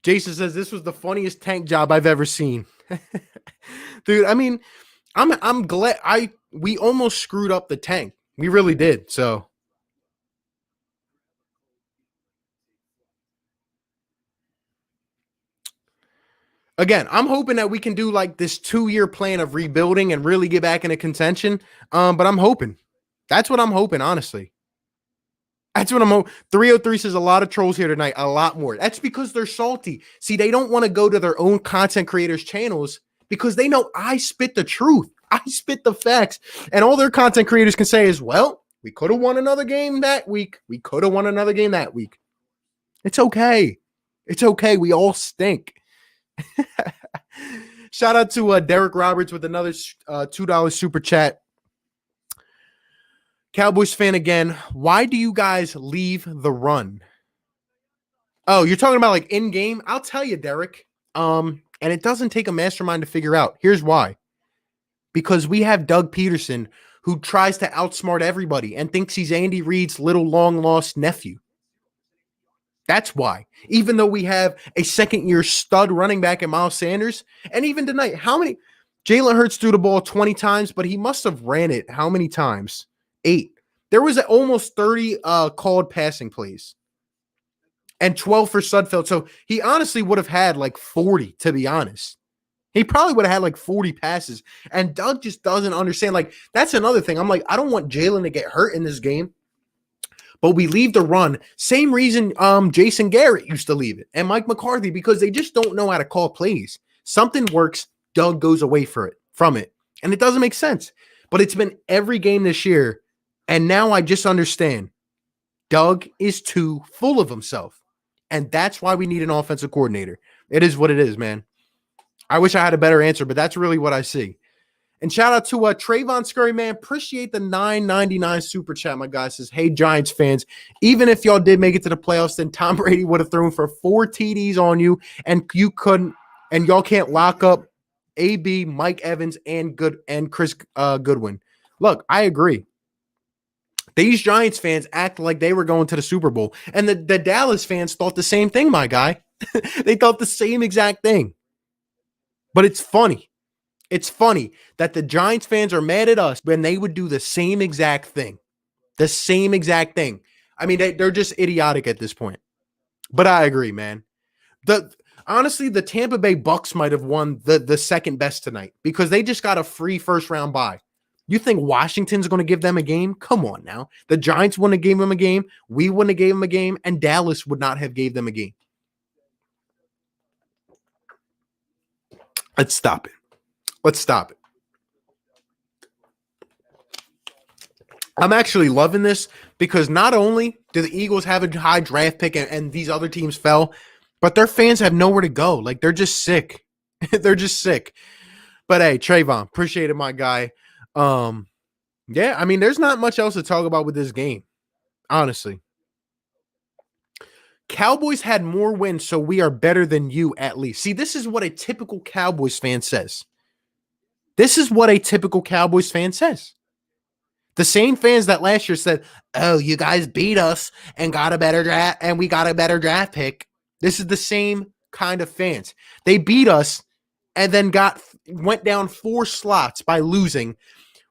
Jason says this was the funniest tank job I've ever seen. Dude, I mean, I'm glad we almost screwed up the tank. We really did. So again, I'm hoping that we can do like this 2-year plan of rebuilding and really get back into contention. But I'm hoping. That's what I'm hoping, honestly. That's what I'm hoping. 303 says a lot of trolls here tonight, a lot more. That's because they're salty. See, they don't want to go to their own content creators' channels because they know I spit the truth. I spit the facts. And all their content creators can say is, well, we could have won another game that week. We could have won another game that week. It's okay. It's okay. We all stink. Shout out to Derek Roberts with another $2 super chat. Cowboys fan again. Why do you guys leave the run? Oh, you're talking about like in game? I'll tell you, Derek. And it doesn't take a mastermind to figure out. Here's why. Because we have Doug Peterson who tries to outsmart everybody and thinks he's Andy Reid's little long lost nephew. That's why. Even though we have a second-year stud running back in Miles Sanders, and even tonight, how many? Jalen Hurts threw the ball 20 times, but he must have ran it how many times? 8. There was almost 30 called passing plays and 12 for Sudfeld. So he honestly would have had like 40, to be honest. He probably would have had like 40 passes. And Doug just doesn't understand. Like, that's another thing. I'm like, I don't want Jalen to get hurt in this game. But we leave the run. Same reason Jason Garrett used to leave it and Mike McCarthy, because they just don't know how to call plays. Something works, Doug goes away from it. And it doesn't make sense. But it's been every game this year. And now I just understand. Doug is too full of himself. And that's why we need an offensive coordinator. It is what it is, man. I wish I had a better answer, but that's really what I see. And shout out to Trayvon Scurry, man. Appreciate the $9.99 super chat, my guy. Says, hey, Giants fans, even if y'all did make it to the playoffs, then Tom Brady would have thrown for 4 TDs on you, and you couldn't, and y'all can't lock up AB, Mike Evans, and Chris Goodwin. Look, I agree. These Giants fans act like they were going to the Super Bowl. And the Dallas fans thought the same thing, my guy. They thought the same exact thing. But it's funny. It's funny that the Giants fans are mad at us when they would do the same exact thing. The same exact thing. I mean, they're just idiotic at this point. But I agree, man. Honestly, the Tampa Bay Bucks might have won the second best tonight because they just got a free first-round bye. You think Washington's going to give them a game? Come on now. The Giants wouldn't have gave them a game. We wouldn't have gave them a game. And Dallas would not have gave them a game. Let's stop it. Let's stop it. I'm actually loving this because not only do the Eagles have a high draft pick and these other teams fell, but their fans have nowhere to go. Like, they're just sick. They're just sick. But hey, Trayvon, appreciate it, my guy. Yeah, I mean, there's not much else to talk about with this game, honestly. Cowboys had more wins, so we are better than you at least. See, this is what a typical Cowboys fan says. This is what a typical Cowboys fan says. The same fans that last year said, oh, you guys beat us and got a better draft and we got a better draft pick. This is the same kind of fans. They beat us and then went down 4 slots by losing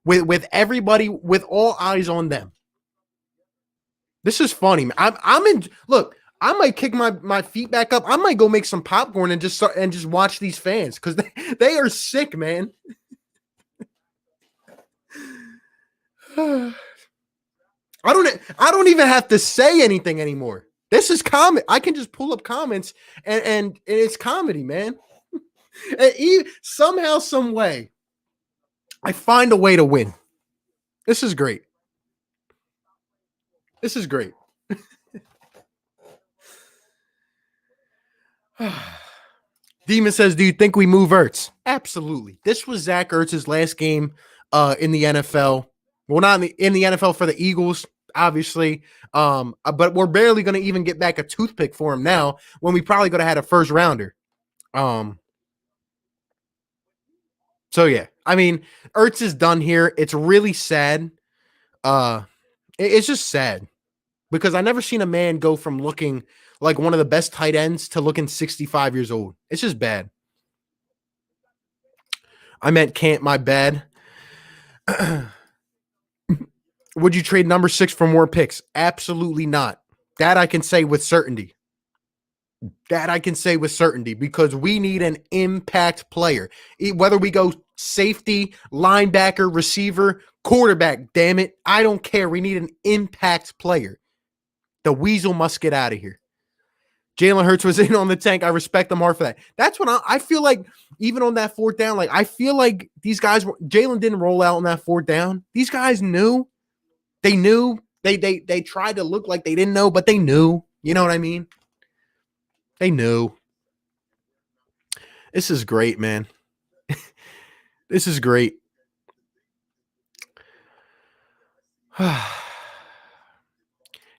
with everybody, with all eyes on them. This is funny, man. I'm in. Look, I might kick my feet back up. I might go make some popcorn and just watch these fans because they are sick, man. I don't even have to say anything anymore. This is comment. I can just pull up comments and it's comedy, man. And somehow, some way, I find a way to win. This is great. This is great. Demon says, do you think we move Ertz? Absolutely. This was Zach Ertz's last game in the NFL. Well, not in the NFL for the Eagles, obviously. But we're barely going to even get back a toothpick for him now when we probably could have had a first rounder. So, yeah. I mean, Ertz is done here. It's really sad. It's just sad because I never seen a man go from looking like one of the best tight ends to looking 65 years old. It's just bad. I meant can't, my bad. Would you trade number 6 for more picks? Absolutely not. That I can say with certainty. Because we need an impact player. Whether we go safety, linebacker, receiver, quarterback, damn it. I don't care. We need an impact player. The Weasel must get out of here. Jalen Hurts was in on the tank. I respect them hard for that. That's what I feel like, even on that 4th down, like I feel like these guys, Jalen didn't roll out on that 4th down. These guys knew. They knew. They tried to look like they didn't know, but they knew. You know what I mean? They knew. This is great, man. This is great.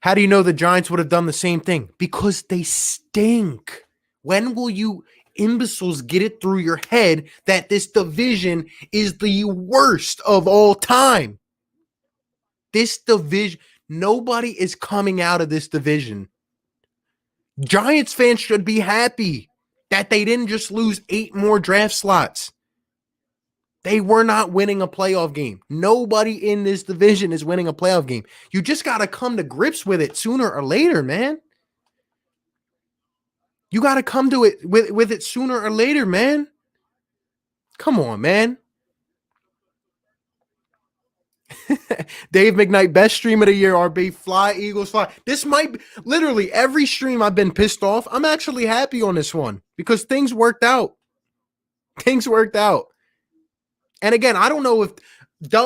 How do you know the Giants would have done the same thing? Because they stink. When will you imbeciles get it through your head that this division is the worst of all time? This division, nobody is coming out of this division. Giants fans should be happy that they didn't just lose 8 more draft slots. They were not winning a playoff game. Nobody in this division is winning a playoff game. You just got to come to grips with it sooner or later, man. You got to come to it with it sooner or later, man. Come on, man. Dave McKnight, best stream of the year, RB. Fly, Eagles, fly. This might be, literally every stream I've been pissed off. I'm actually happy on this one because things worked out. And again, I don't know if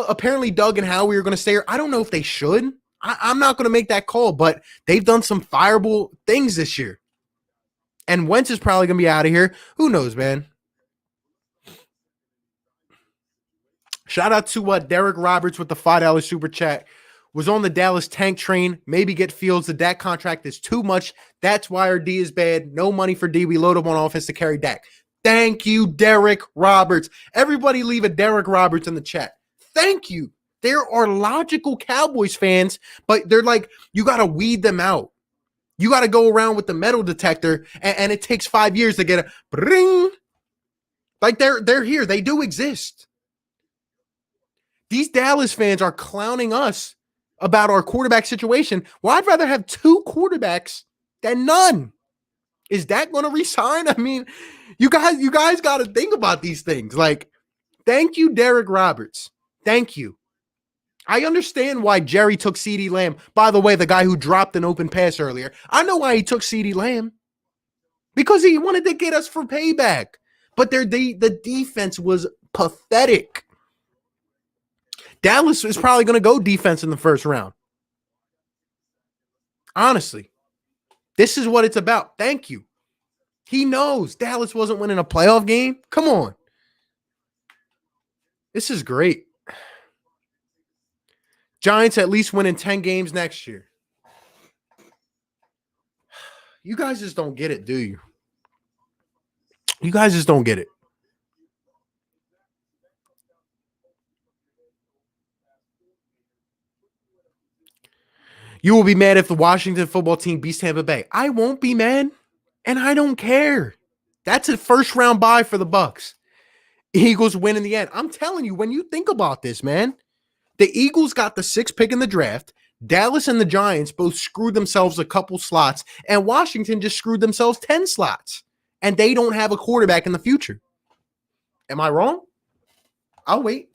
apparently Doug and Howie are going to stay here. I don't know if they should. I'm not going to make that call, but they've done some fireable things this year. And Wentz is probably going to be out of here. Who knows, man? Shout out to Derek Roberts with the $5 super chat. Was on the Dallas tank train. Maybe get Fields. The Dak contract is too much. That's why our D is bad. No money for D. We load up on offense to carry Dak. Thank you, Derek Roberts. Everybody leave a Derek Roberts in the chat. Thank you. There are logical Cowboys fans, but they're like, you got to weed them out. You got to go around with the metal detector, and it takes 5 years to get a ring. Like they're here. They do exist. These Dallas fans are clowning us about our quarterback situation. Well, I'd rather have 2 quarterbacks than none. Is Dak going to resign? I mean, you guys got to think about these things. Like, thank you, Derek Roberts. Thank you. I understand why Jerry took CeeDee Lamb. By the way, the guy who dropped an open pass earlier. I know why he took CeeDee Lamb. Because he wanted to get us for payback. But the defense was pathetic. Dallas is probably going to go defense in the first round. Honestly. This is what it's about. Thank you. He knows Dallas wasn't winning a playoff game. Come on. This is great. Giants at least winning 10 games next year. You guys just don't get it, do you? You guys just don't get it. You will be mad if the Washington football team beats Tampa Bay. I won't be mad, and I don't care. That's a first-round bye for the Bucs. Eagles win in the end. I'm telling you, when you think about this, man, the Eagles got the 6th pick in the draft. Dallas and the Giants both screwed themselves a couple slots, and Washington just screwed themselves 10 slots. And they don't have a quarterback in the future. Am I wrong? I'll wait.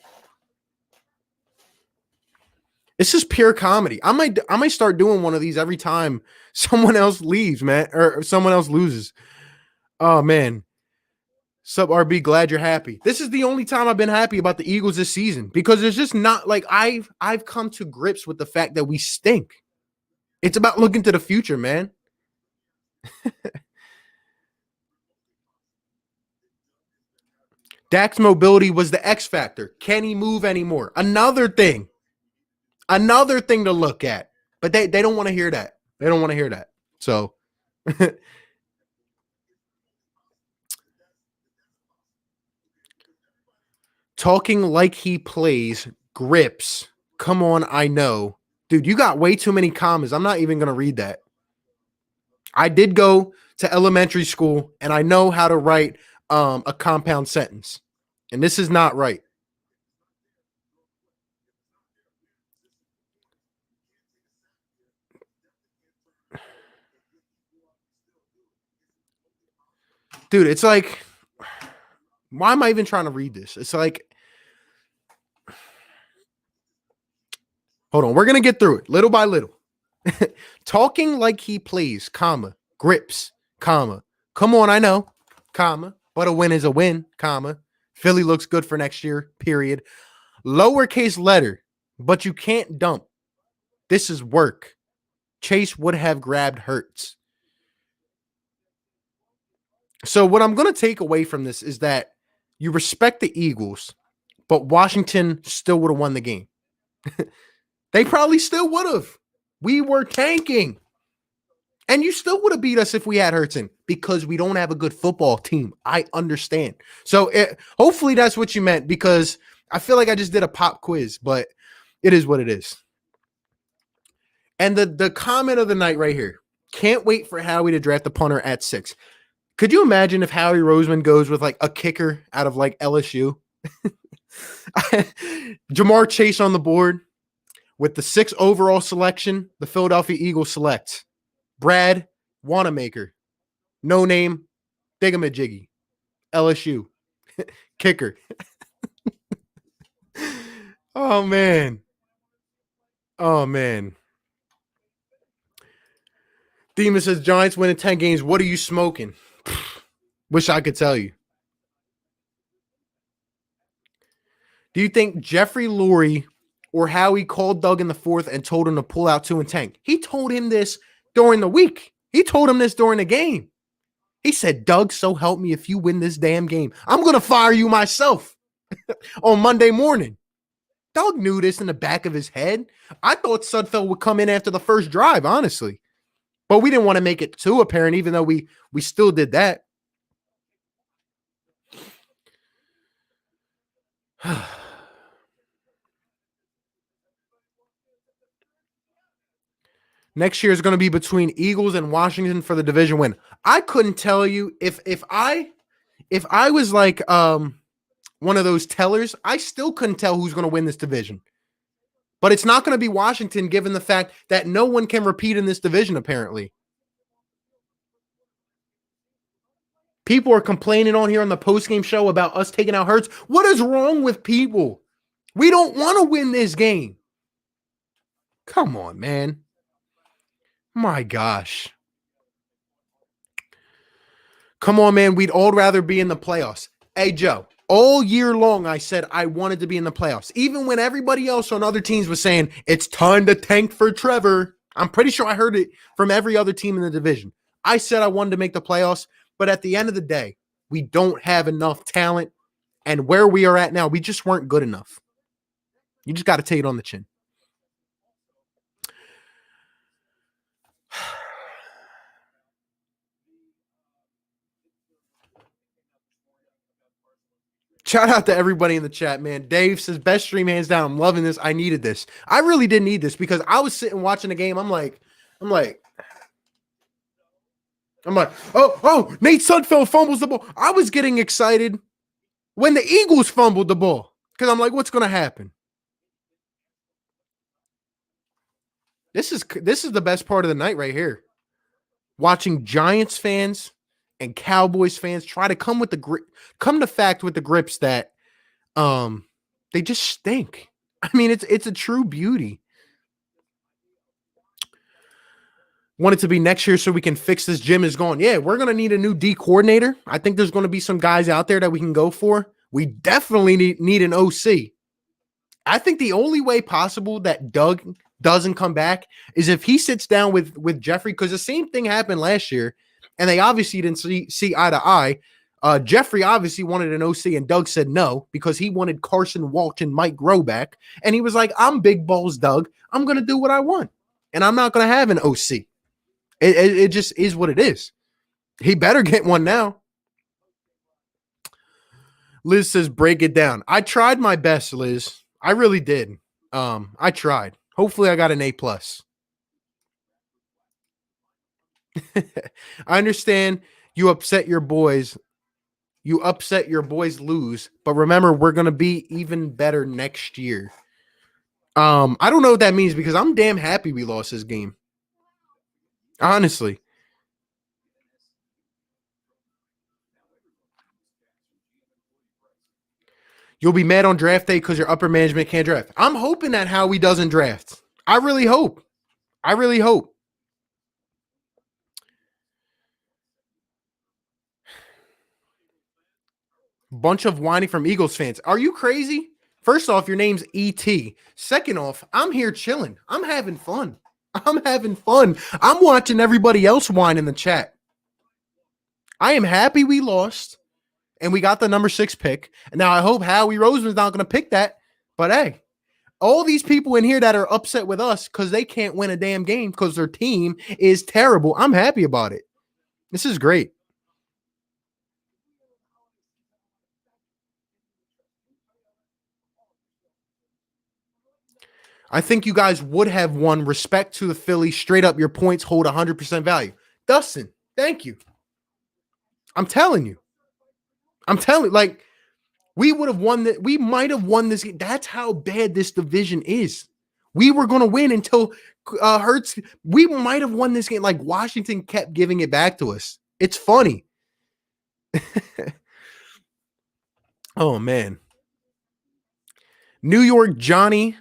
This is pure comedy. I might start doing one of these every time someone else leaves, man, or someone else loses. Oh man. Sub RB, glad you're happy. This is the only time I've been happy about the Eagles this season because there's just not like I've come to grips with the fact that we stink. It's about looking to the future, man. Dak's mobility was the X factor. Can he move anymore? Another thing to look at. But they don't want to hear that. They don't want to hear that. So talking like he plays grips. Come on, I know. Dude, you got way too many commas. I'm not even going to read that. I did go to elementary school and I know how to write a compound sentence. And this is not right. Dude, it's like, why am I even trying to read this? It's like, hold on, we're going to get through it little by little. Talking like he plays, comma, grips, comma. Come on, I know, comma, but a win is a win, comma. Philly looks good for next year, period. Lowercase letter, but you can't dump. This is work. Chase would have grabbed Hurts. So what I'm going to take away from this is that you respect the Eagles, but Washington still would have won the game. They probably still would have. We were tanking. And you still would have beat us if we had Hurts in because we don't have a good football team. I understand. So hopefully that's what you meant because I feel like I just did a pop quiz, but it is what it is. And the comment of the night right here. Can't wait for Howie to draft the punter at 6. Could you imagine if Howie Roseman goes with like a kicker out of like LSU? Jamar Chase on the board with the 6th overall selection. The Philadelphia Eagles select Brad Wanamaker, no name, Digamajiggy, LSU, kicker. Oh man. Demon says Giants winning 10 games. What are you smoking? Wish I could tell you. Do you think Jeffrey Lurie or Howie called Doug in the 4th and told him to pull out 2 and tank? He told him this during the week. He told him this during the game. He said, Doug, so help me if you win this damn game. I'm going to fire you myself on Monday morning. Doug knew this in the back of his head. I thought Sudfeld would come in after the first drive, honestly. But we didn't want to make it too apparent, even though we still did that. Next year is going to be between Eagles and Washington for the division win. I couldn't tell you if I was like one of those tellers, I still couldn't tell who's going to win this division. But it's not going to be Washington given the fact that no one can repeat in this division apparently. People are complaining on here on the postgame show about us taking out Hurts. What is wrong with people? We don't want to win this game. Come on, man. My gosh. Come on, man. We'd all rather be in the playoffs. Hey, Joe, all year long, I said I wanted to be in the playoffs. Even when everybody else on other teams was saying, it's time to tank for Trevor. I'm pretty sure I heard it from every other team in the division. I said I wanted to make the playoffs, but at the end of the day, we don't have enough talent. And where we are at now, we just weren't good enough. You just got to take it on the chin. Shout out to everybody in the chat, man. Dave says, best stream hands down. I'm loving this. I needed this. I really did need this because I was sitting watching the game. I'm like, oh, Nate Sudfeld fumbles the ball. I was getting excited when the Eagles fumbled the ball. Because I'm like, what's going to happen? This is the best part of the night right here. Watching Giants fans and Cowboys fans try to come to fact with the grips that they just stink. I mean, it's a true beauty. Want it to be next year so we can fix this gym is gone. Yeah, we're going to need a new D coordinator. I think there's going to be some guys out there that we can go for. We definitely need an OC. I think the only way possible that Doug doesn't come back is if he sits down with Jeffrey, because the same thing happened last year, and they obviously didn't see eye to eye. Jeffrey obviously wanted an OC, and Doug said no because he wanted Carson Wentz and Mike Groback, and he was like, "I'm big balls, Doug. I'm going to do what I want, and I'm not going to have an OC." It just is what it is. He better get one now. Liz says, break it down. I tried my best, Liz. I really did. I tried. Hopefully I got an A+. I understand you upset your boys. You upset your boys lose, but remember, we're going to be even better next year. I don't know what that means because I'm damn happy we lost this game. Honestly. You'll be mad on draft day because your upper management can't draft. I'm hoping that Howie doesn't draft. I really hope. I really hope. Bunch of whining from Eagles fans. Are you crazy? First off, your name's ET. Second off, I'm here chilling. I'm having fun. I'm having fun. I'm watching everybody else whine in the chat. I am happy we lost and we got the number 6 pick. And now I hope Howie Roseman's not going to pick that. But hey, all these people in here that are upset with us because they can't win a damn game because their team is terrible. I'm happy about it. This is great. I think you guys would have won. Respect to the Phillies. Straight up, your points hold 100% value. Dustin, thank you. I'm telling you. Like, we would have won that. We might have won this game. That's how bad this division is. We were going to win until Hurts. We might have won this game. Like, Washington kept giving it back to us. It's funny. Oh, man. New York Johnny,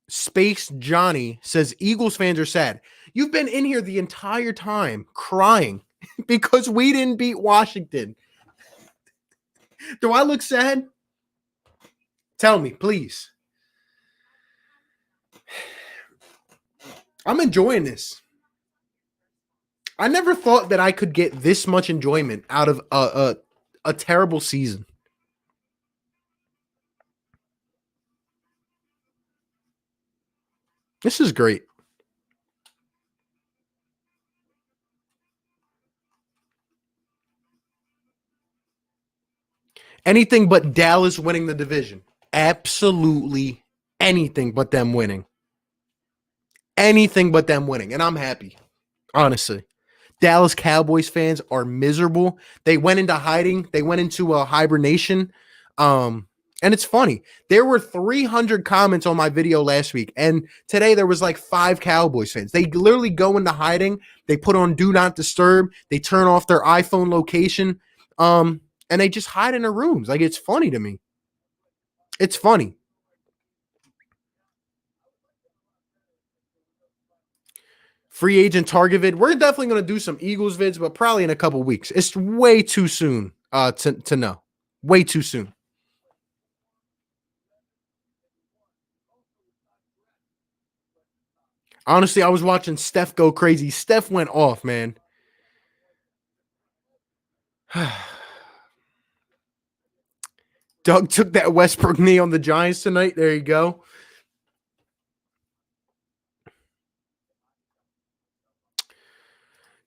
Space Johnny says Eagles fans are sad. You've been in here the entire time crying because we didn't beat Washington. Do I look sad? Tell me, please. I'm enjoying this. I never thought that I could get this much enjoyment out of a terrible season. This is great. Anything but Dallas winning the division. Absolutely anything but them winning. Anything but them winning. And I'm happy. Honestly. Dallas Cowboys fans are miserable. They went into hiding. They went into a hibernation. And it's funny. There were 300 comments on my video last week. And today there was like 5 Cowboys fans. They literally go into hiding. They put on Do Not Disturb. They turn off their iPhone location. And they just hide in their rooms. Like, it's funny to me. It's funny. Free agent target vid. We're definitely going to do some Eagles vids, but probably in a couple weeks. It's way too soon to know. Way too soon. Honestly, I was watching Steph go crazy. Steph went off, man. Doug took that Westbrook knee on the Giants tonight. There you go.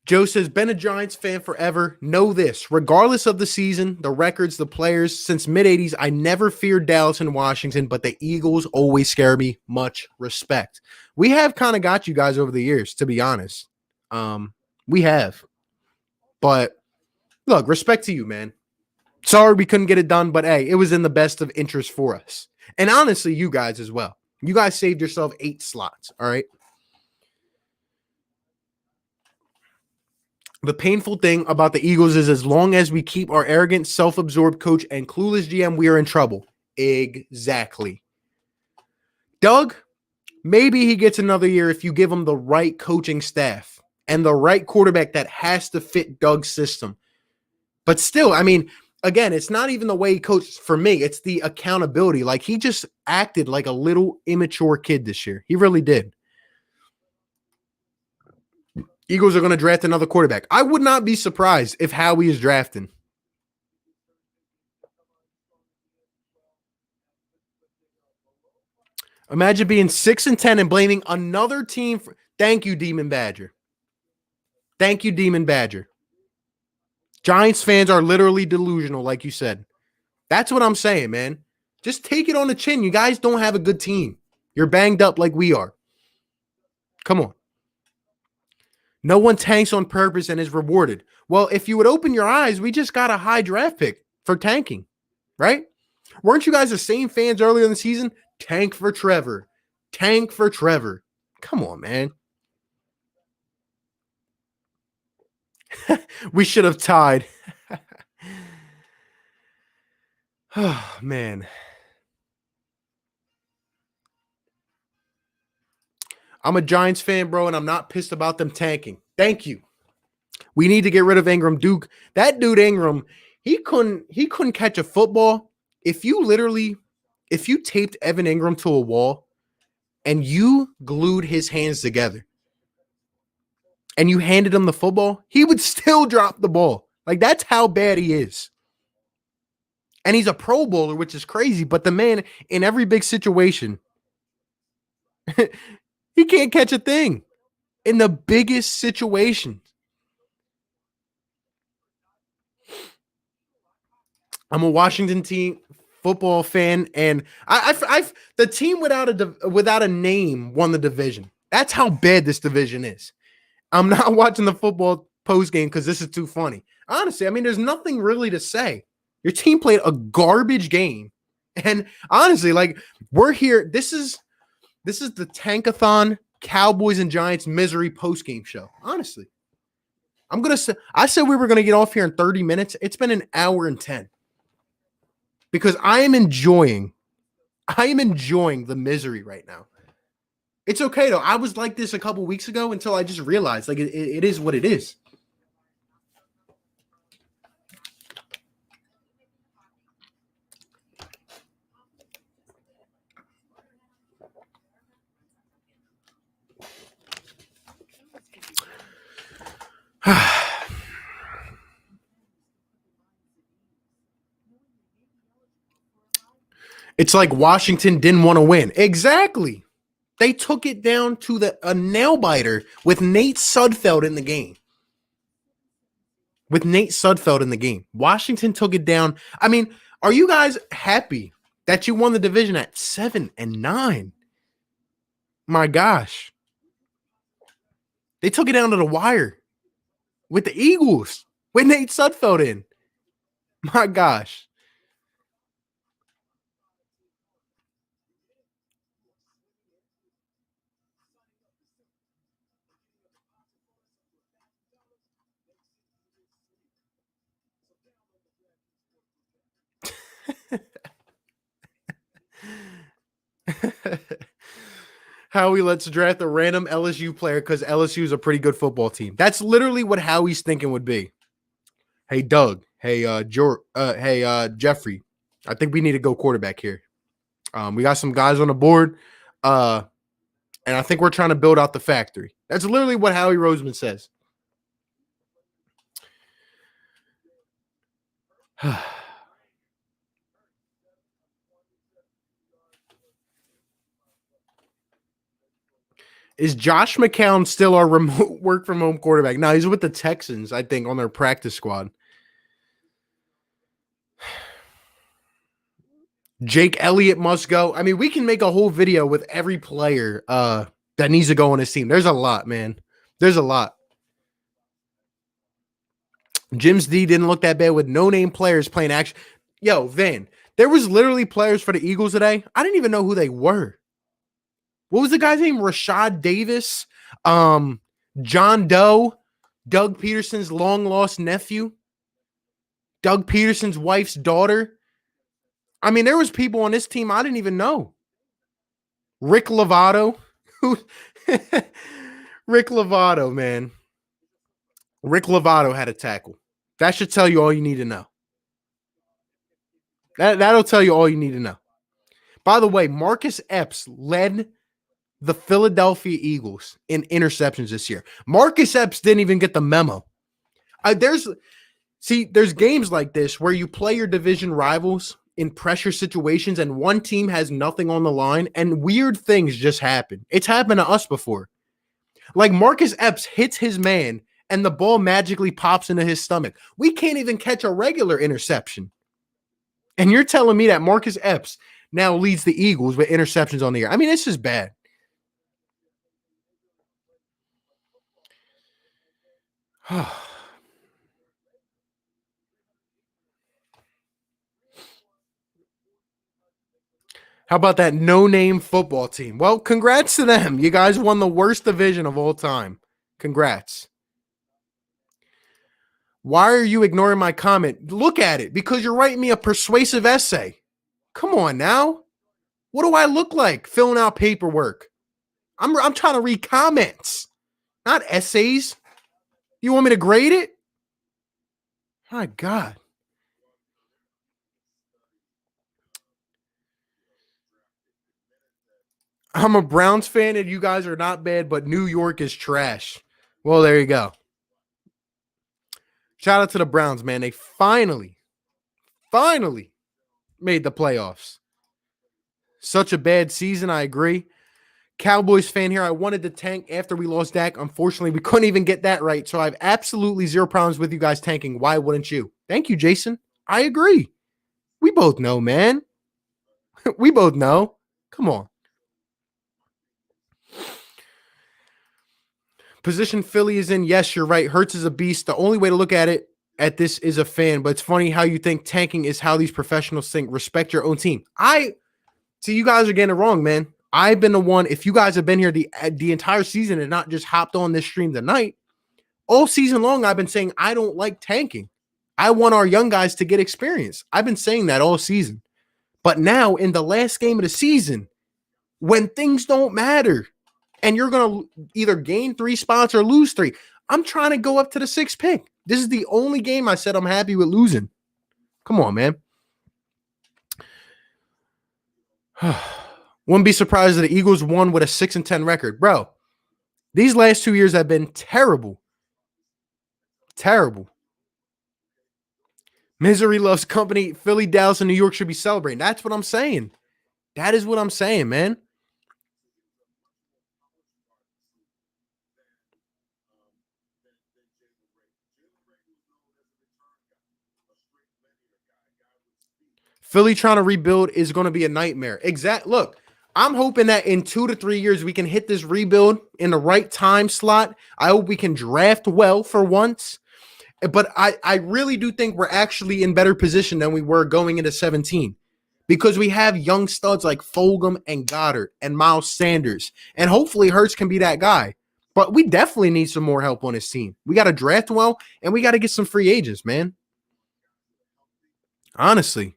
Joe says, been a Giants fan forever. Know this. Regardless of the season, the records, the players, since mid-'80s, I never feared Dallas and Washington, but the Eagles always scare me. Much respect. We have kind of got you guys over the years, to be honest. We have. But, look, respect to you, man. Sorry we couldn't get it done, but hey, it was in the best of interest for us. And honestly, you guys as well. You guys saved yourself 8 slots, all right? The painful thing about the Eagles is as long as we keep our arrogant, self-absorbed coach and clueless GM, we are in trouble. Exactly. Doug, maybe he gets another year if you give him the right coaching staff and the right quarterback that has to fit Doug's system. But still, I mean, again, it's not even the way he coached for me. It's the accountability. Like, he just acted like a little immature kid this year. He really did. Eagles are going to draft another quarterback. I would not be surprised if Howie is drafting. Imagine being 6-10 and blaming another team. Thank you, Demon Badger. Thank you, Demon Badger. Giants fans are literally delusional, like you said. That's what I'm saying, man. Just take it on the chin. You guys don't have a good team. You're banged up like we are. Come on. No one tanks on purpose and is rewarded. Well, if you would open your eyes, we just got a high draft pick for tanking, right? Weren't you guys the same fans earlier in the season? Tank for Trevor. Tank for Trevor. Come on, man. We should have tied. Oh, man. I'm a Giants fan, bro, and I'm not pissed about them tanking. Thank you. We need to get rid of Ingram. Duke, that dude Ingram, he couldn't catch a football. If you taped Evan Ingram to a wall and you glued his hands together and you handed him the football, he would still drop the ball. Like, that's how bad he is. And he's a Pro Bowler, which is crazy, but the man in every big situation, he can't catch a thing in the biggest situation. I'm a Washington team football fan, and I've the team without a name won the division. That's how bad this division is. I'm not watching the football post game because this is too funny. Honestly, I mean, there's nothing really to say. Your team played a garbage game, and honestly, like, we're here. This is the tankathon Cowboys and Giants misery post game show. Honestly, I said we were gonna get off here in 30 minutes. It's been an hour and 10. Because I am enjoying the misery right now. It's okay, though. I was like this a couple weeks ago until I just realized, like, it is what it is. It's like Washington didn't want to win. Exactly. They took it down to a nail biter with Nate Sudfeld in the game. Washington took it down. I mean, are you guys happy that you won the division at 7-9? My gosh. They took it down to the wire with the Eagles with Nate Sudfeld in. My gosh. Howie lets draft a random LSU player because LSU is a pretty good football team. That's literally what Howie's thinking would be. Hey, Doug. Hey, Jeffrey. I think we need to go quarterback here. We got some guys on the board, and I think we're trying to build out the factory. That's literally what Howie Roseman says. Is Josh McCown still our remote work from home quarterback? No, he's with the Texans, I think, on their practice squad. Jake Elliott must go. I mean, we can make a whole video with every player that needs to go on his team. There's a lot, man. There's a lot. Jim's D didn't look that bad with no-name players playing action. Yo, Van, there was literally players for the Eagles today. I didn't even know who they were. What was the guy's name? Rashad Davis, John Doe, Doug Peterson's long-lost nephew, Doug Peterson's wife's daughter. I mean, there was people on this team I didn't even know. Rick Lovato. Rick Lovato, man. Rick Lovato had a tackle. That should tell you all you need to know. That'll tell you all you need to know. By the way, Marcus Epps led the Philadelphia Eagles in interceptions this year. Marcus Epps didn't even get the memo. There's games like this where you play your division rivals in pressure situations and one team has nothing on the line and weird things just happen. It's happened to us before. Like Marcus Epps hits his man and the ball magically pops into his stomach. We can't even catch a regular interception. And you're telling me that Marcus Epps now leads the Eagles with interceptions on the year. I mean, this is bad. How about that no-name football team? Well, congrats to them. You guys won the worst division of all time. Congrats. Why are you ignoring my comment? Look at it, because you're writing me a persuasive essay. Come on now. What do I look like filling out paperwork? I'm trying to read comments, not essays. You want me to grade it? My God. I'm a Browns fan and you guys are not bad, but New York is trash. Well, there you go. Shout out to the Browns, man. They finally made the playoffs. Such a bad season, I agree. Cowboys fan here. I wanted to tank after we lost Dak. Unfortunately, we couldn't even get that right. So I have absolutely zero problems with you guys tanking. Why wouldn't you? Thank you, Jason. I agree. We both know, man. We both know. Come on. Position Philly is in. Yes, you're right. Hurts is a beast. The only way to look at this is a fan, but it's funny how you think tanking is how these professionals think. Respect your own team. See, you guys are getting it wrong, man. I've been the one. If you guys have been here the entire season and not just hopped on this stream tonight, all season long, I've been saying I don't like tanking. I want our young guys to get experience. I've been saying that all season. But now in the last game of the season, when things don't matter and you're going to either gain 3 spots or lose 3, I'm trying to go up to the 6th pick. This is the only game I said I'm happy with losing. Come on, man. Wouldn't be surprised if the Eagles won with a 6-10 record. Bro, these last 2 years have been terrible. Terrible. Misery loves company. Philly, Dallas, and New York should be celebrating. That's what I'm saying. That is what I'm saying, man. Philly trying to rebuild is going to be a nightmare. Look, I'm hoping that in 2 to 3 years we can hit this rebuild in the right time slot. I hope we can draft well for once. But I really do think we're actually in better position than we were going into 17 because we have young studs like Fulgham and Goddard and Miles Sanders. And hopefully Hurts can be that guy. But we definitely need some more help on this team. We got to draft well, and we got to get some free agents, man. Honestly.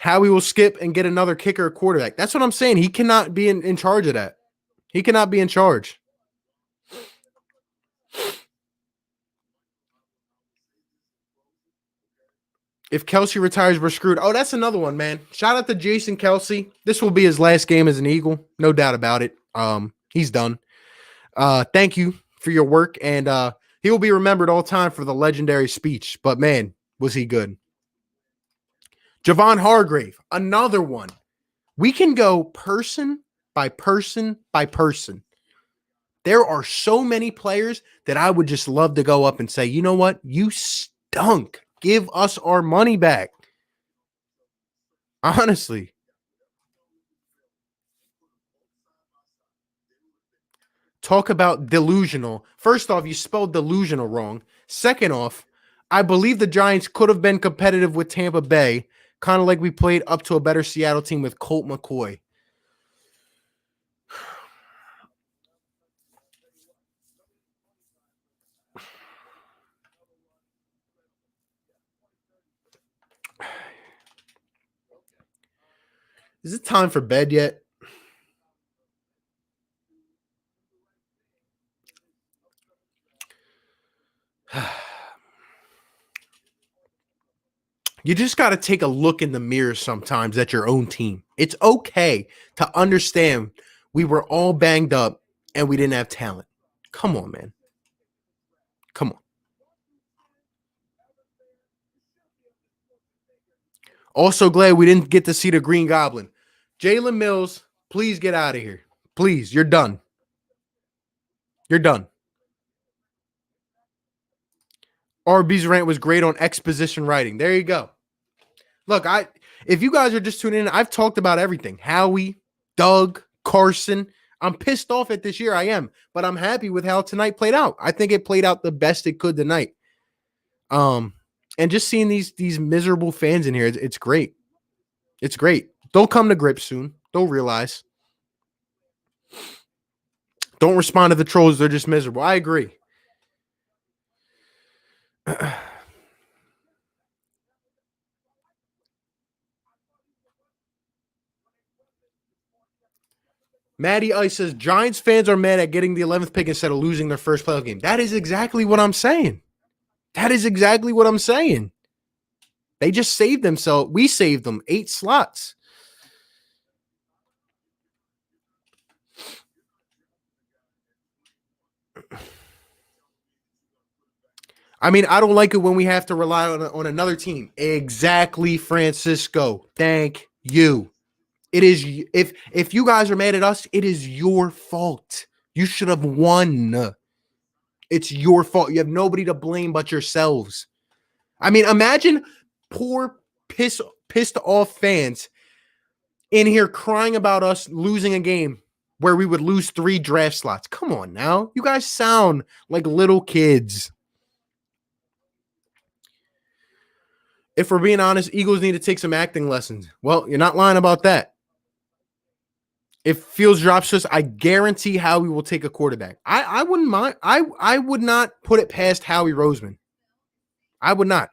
Howie will skip and get another kicker or quarterback. That's what I'm saying. He cannot be in charge of that. He cannot be in charge. If Kelsey retires, we're screwed. Oh, that's another one, man. Shout out to Jason Kelsey. This will be his last game as an Eagle. No doubt about it. He's done. Thank you for your work. And he will be remembered all time for the legendary speech. But, man, was he good. Javon Hargrave, another one. We can go person by person by person. There are so many players that I would just love to go up and say, you know what? You stunk. Give us our money back. Honestly. Talk about delusional. First off, you spelled delusional wrong. Second off, I believe the Giants could have been competitive with Tampa Bay, kind of like we played up to a better Seattle team with Colt McCoy. Is it time for bed yet? You just got to take a look in the mirror sometimes at your own team. It's okay to understand we were all banged up and we didn't have talent. Come on, man. Come on. Also glad we didn't get to see the Green Goblin. Jalen Mills, please get out of here. Please, you're done. You're done. RB's rant was great on exposition writing. There you go. Look, if you guys are just tuning in, I've talked about everything. Howie, Doug, Carson. I'm pissed off at this year. I am, but I'm happy with how tonight played out. I think it played out the best it could tonight. And just seeing these miserable fans in here, it's great. It's great. They'll come to grips soon. They'll realize. Don't respond to the trolls. They're just miserable. I agree. Matty Ice says, Giants fans are mad at getting the 11th pick instead of losing their first playoff game. That is exactly what I'm saying. That is exactly what I'm saying. They just saved themselves. We saved them 8 slots. I mean, I don't like it when we have to rely on another team. Exactly, Francisco. Thank you. It is if you guys are mad at us, it is your fault. You should have won. It's your fault. You have nobody to blame but yourselves. I mean, imagine poor pissed off fans in here crying about us losing a game where we would lose 3 draft slots. Come on now. You guys sound like little kids. If we're being honest, Eagles need to take some acting lessons. Well, you're not lying about that. If Fields drops us, I guarantee Howie will take a quarterback. I wouldn't mind. I would not put it past Howie Roseman. I would not.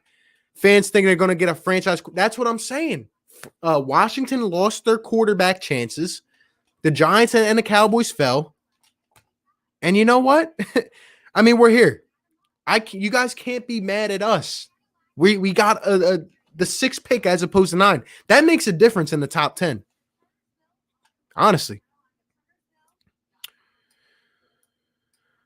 Fans think they're going to get a franchise. That's what I'm saying. Washington lost their quarterback chances. The Giants and the Cowboys fell. And you know what? I mean, we're here. You guys can't be mad at us. We got the 6th pick as opposed to 9. That makes a difference in the top 10. Honestly.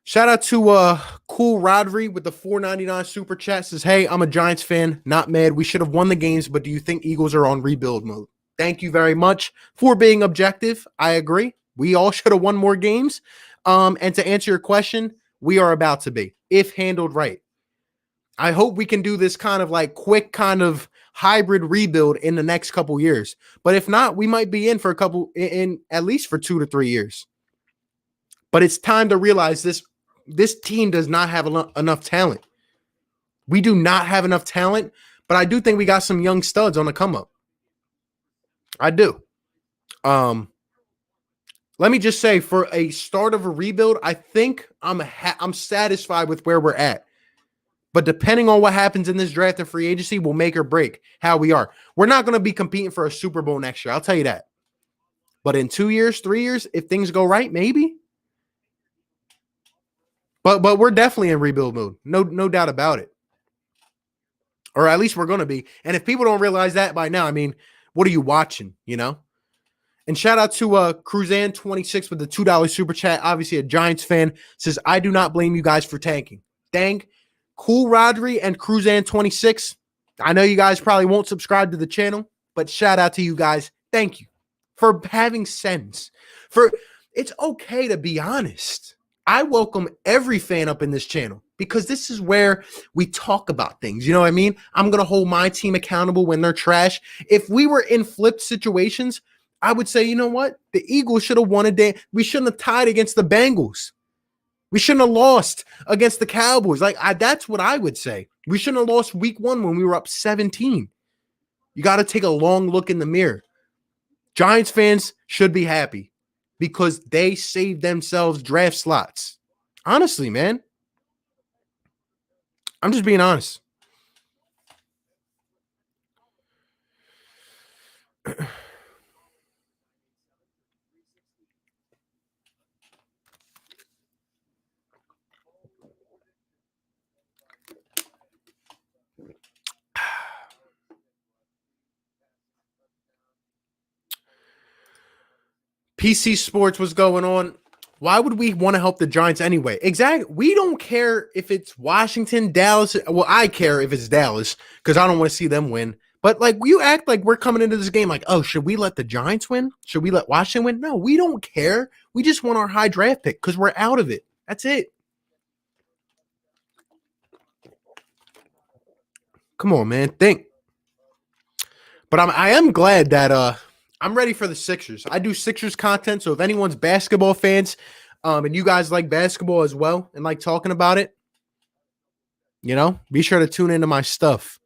Shout out to Cool Rodri with the $4.99 super chat. Says, hey, I'm a Giants fan. Not mad. We should have won the games, but do you think Eagles are on rebuild mode? Thank you very much for being objective. I agree. We all should have won more games. And to answer your question, we are about to be, if handled right. I hope we can do this kind of like quick kind of hybrid rebuild in the next couple years. But if not, we might be in for at least for 2 to 3 years. But it's time to realize this team does not have enough talent. We do not have enough talent, but I do think we got some young studs on the come up. I do. Let me just say, for a start of a rebuild, I think I'm satisfied with where we're at. But depending on what happens in this draft and free agency will make or break how we are. We're not going to be competing for a Super Bowl next year. I'll tell you that. But in 2 years, 3 years, if things go right, maybe. But we're definitely in rebuild mode. No doubt about it. Or at least we're going to be. And if people don't realize that by now, I mean, what are you watching, you know? And shout out to Cruzan26 with the $2 super chat. Obviously a Giants fan. Says, I do not blame you guys for tanking. Thank Cool Rodri and Cruzan26. I know you guys probably won't subscribe to the channel, but shout out to you guys. Thank you for having sense. It's okay to be honest. I welcome every fan up in this channel because this is where we talk about things. You know what I mean? I'm going to hold my team accountable when they're trash. If we were in flipped situations, I would say, you know what? The Eagles should have won a day. We shouldn't have tied against the Bengals. We shouldn't have lost against the Cowboys. That's what I would say. We shouldn't have lost week 1 when we were up 17. You got to take a long look in the mirror. Giants fans should be happy because they saved themselves draft slots. Honestly, man. I'm just being honest. PC Sports was going on. Why would we want to help the Giants anyway? Exactly. We don't care if it's Washington, Dallas. Well, I care if it's Dallas because I don't want to see them win. But you act like we're coming into this game like, oh, should we let the Giants win? Should we let Washington win? No, we don't care. We just want our high draft pick because we're out of it. That's it. Come on, man. Think. But I am glad that I'm ready for the Sixers. I do Sixers content, so if anyone's basketball fans, and you guys like basketball as well and like talking about it, be sure to tune into my stuff.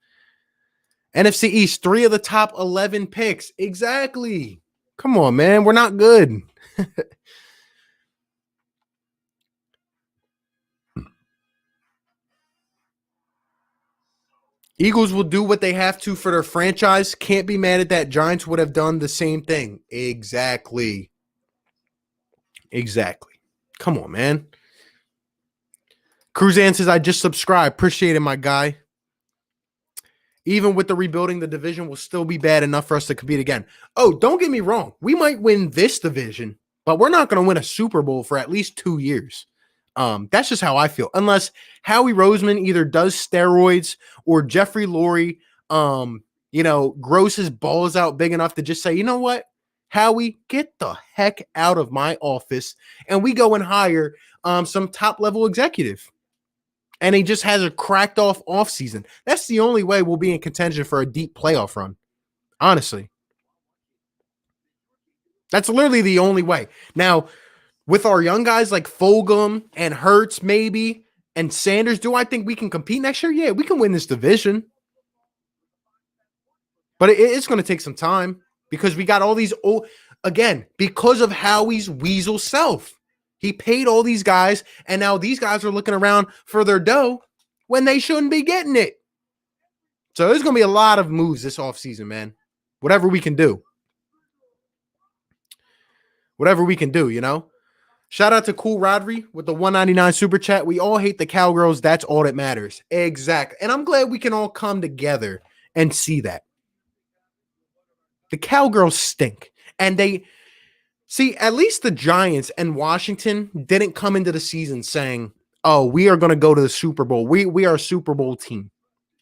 NFC East, 3 of the top 11 picks. Exactly. Come on, man. We're not good. Eagles will do what they have to for their franchise. Can't be mad at that. Giants would have done the same thing. Exactly. Come on, man. Cruzan says, I just subscribed. Appreciate it, my guy. Even with the rebuilding, the division will still be bad enough for us to compete again. Oh, don't get me wrong. We might win this division, but we're not going to win a Super Bowl for at least 2 years. That's just how I feel. Unless Howie Roseman either does steroids or Jeffrey Lurie, grows his balls out big enough to just say, you know what, Howie, get the heck out of my office, and we go and hire some top-level executive. And he just has a cracked off offseason. That's the only way we'll be in contention for a deep playoff run. Honestly. That's literally the only way. Now, with our young guys like Fulgham and Hurts maybe and Sanders, do I think we can compete next year? Yeah, we can win this division. But it's going to take some time because we got all these old, again, because of Howie's weasel self. He paid all these guys, and now these guys are looking around for their dough when they shouldn't be getting it. So there's going to be a lot of moves this offseason, man. Whatever we can do. Shout out to Cool Rodri with the 199 super chat. We all hate the Cowgirls. That's all that matters. Exactly. And I'm glad we can all come together and see that. The Cowgirls stink. And at least the Giants and Washington didn't come into the season saying, oh, we are going to go to the Super Bowl. We are a Super Bowl team.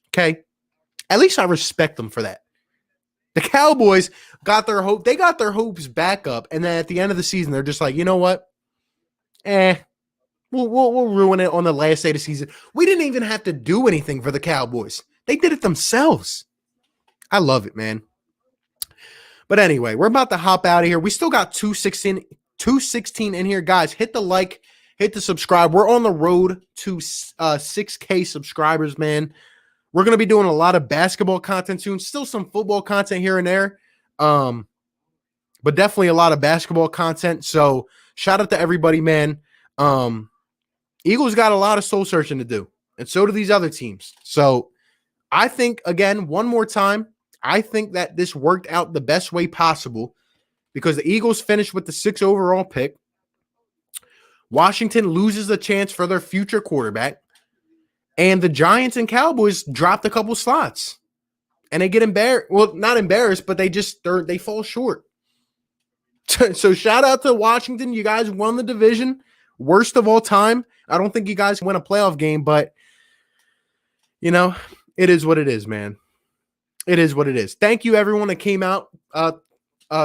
Okay? At least I respect them for that. The Cowboys got their hope. They got their hopes back up. And then at the end of the season, they're just like, you know what? We'll ruin it on the last day of the season. We didn't even have to do anything for the Cowboys. They did it themselves. I love it, man. But anyway, we're about to hop out of here. We still got 216 in here. Guys, hit the like, hit the subscribe. We're on the road to 6K subscribers, man. We're going to be doing a lot of basketball content soon. Still some football content here and there. But definitely a lot of basketball content. So shout out to everybody, man. Eagles got a lot of soul searching to do. And so do these other teams. So I think, again, one more time, I think that this worked out the best way possible because the Eagles finished with the 6th overall pick. Washington loses a chance for their future quarterback. And the Giants and Cowboys dropped a couple slots. And they get embarrassed. Well, not embarrassed, but they fall short. So shout out to Washington. You guys won the division. Worst of all time. I don't think you guys win a playoff game, but, it is what it is, man. It is what it is. Thank you, everyone that came out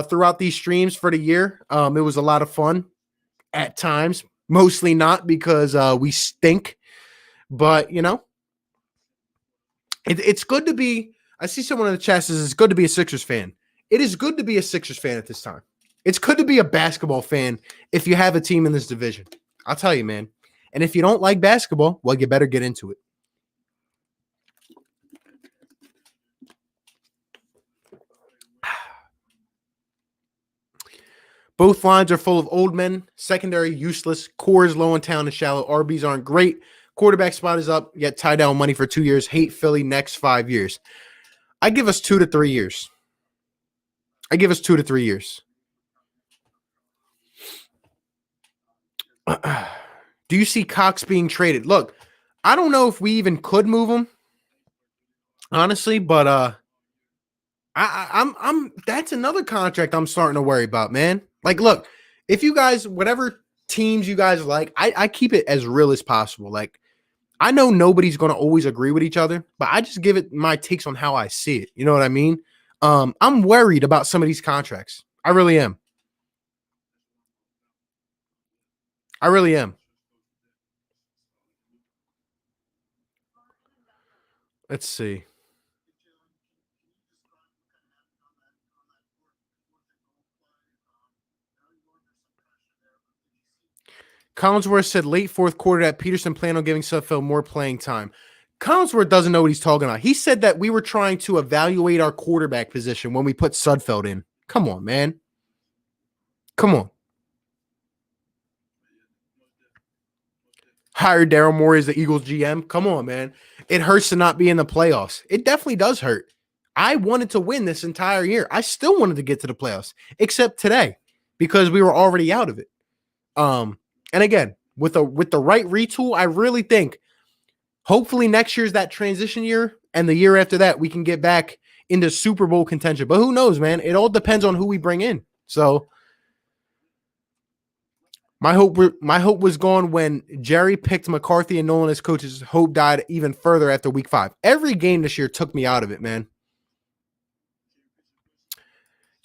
throughout these streams for the year. It was a lot of fun at times. Mostly not because we stink. But, it's good to be – I see someone in the chat says it's good to be a Sixers fan. It is good to be a Sixers fan at this time. It's good to be a basketball fan if you have a team in this division. I'll tell you, man. And if you don't like basketball, well, you better get into it. Both lines are full of old men. Secondary, useless. Core is low in talent and shallow. RBs aren't great. Quarterback spot is up, yet tie down money for 2 years. Hate Philly next 5 years. I give us 2 to 3 years. Do you see Cox being traded? Look, I don't know if we even could move him, honestly, but I'm that's another contract I'm starting to worry about, man. Like, look, if you guys, whatever teams you guys like, I keep it as real as possible. Like, I know nobody's gonna always agree with each other, but I just give it my takes on how I see it. You know what I mean? I'm worried about some of these contracts. I really am. I really am. Let's see. Collinsworth said late fourth quarter that Peterson planned on giving Sudfeld more playing time. Collinsworth doesn't know what he's talking about. He said that we were trying to evaluate our quarterback position when we put Sudfeld in. Come on, man. Come on. Hire Daryl Morey as the Eagles GM. Come on, man. It hurts to not be in the playoffs. It definitely does hurt. I wanted to win this entire year. I still wanted to get to the playoffs, except today, because we were already out of it. And again, with the right retool, I really think hopefully next year's that transition year, and the year after that, we can get back into Super Bowl contention. But who knows, man? It all depends on who we bring in. So my hope was gone when Jerry picked McCarthy and Nolan as coaches. Hope died even further after week 5. Every game this year took me out of it, man.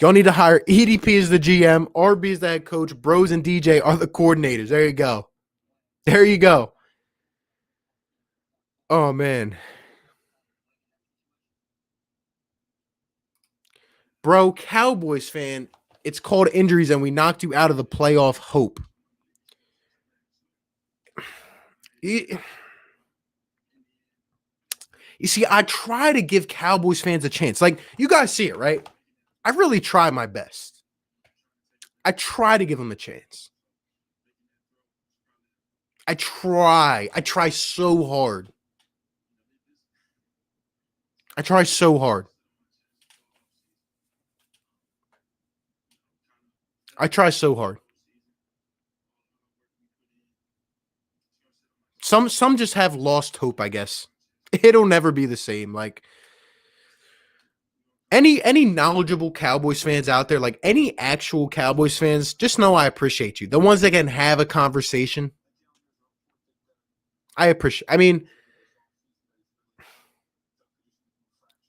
Y'all need to hire EDP as the GM, RB as the head coach, Bros and DJ are the coordinators. There you go. There you go. Oh, man. Bro, Cowboys fan, it's called injuries, and we knocked you out of the playoff hope. You see, I try to give Cowboys fans a chance. Like, you guys see it, right? I really try my best. I try to give them a chance. I try. I try so hard. I try so hard. I try so hard. Some just have lost hope, I guess. It'll never be the same. Like, any knowledgeable Cowboys fans out there, like any actual Cowboys fans, just know I appreciate you. The ones that can have a conversation. I appreciate. I mean,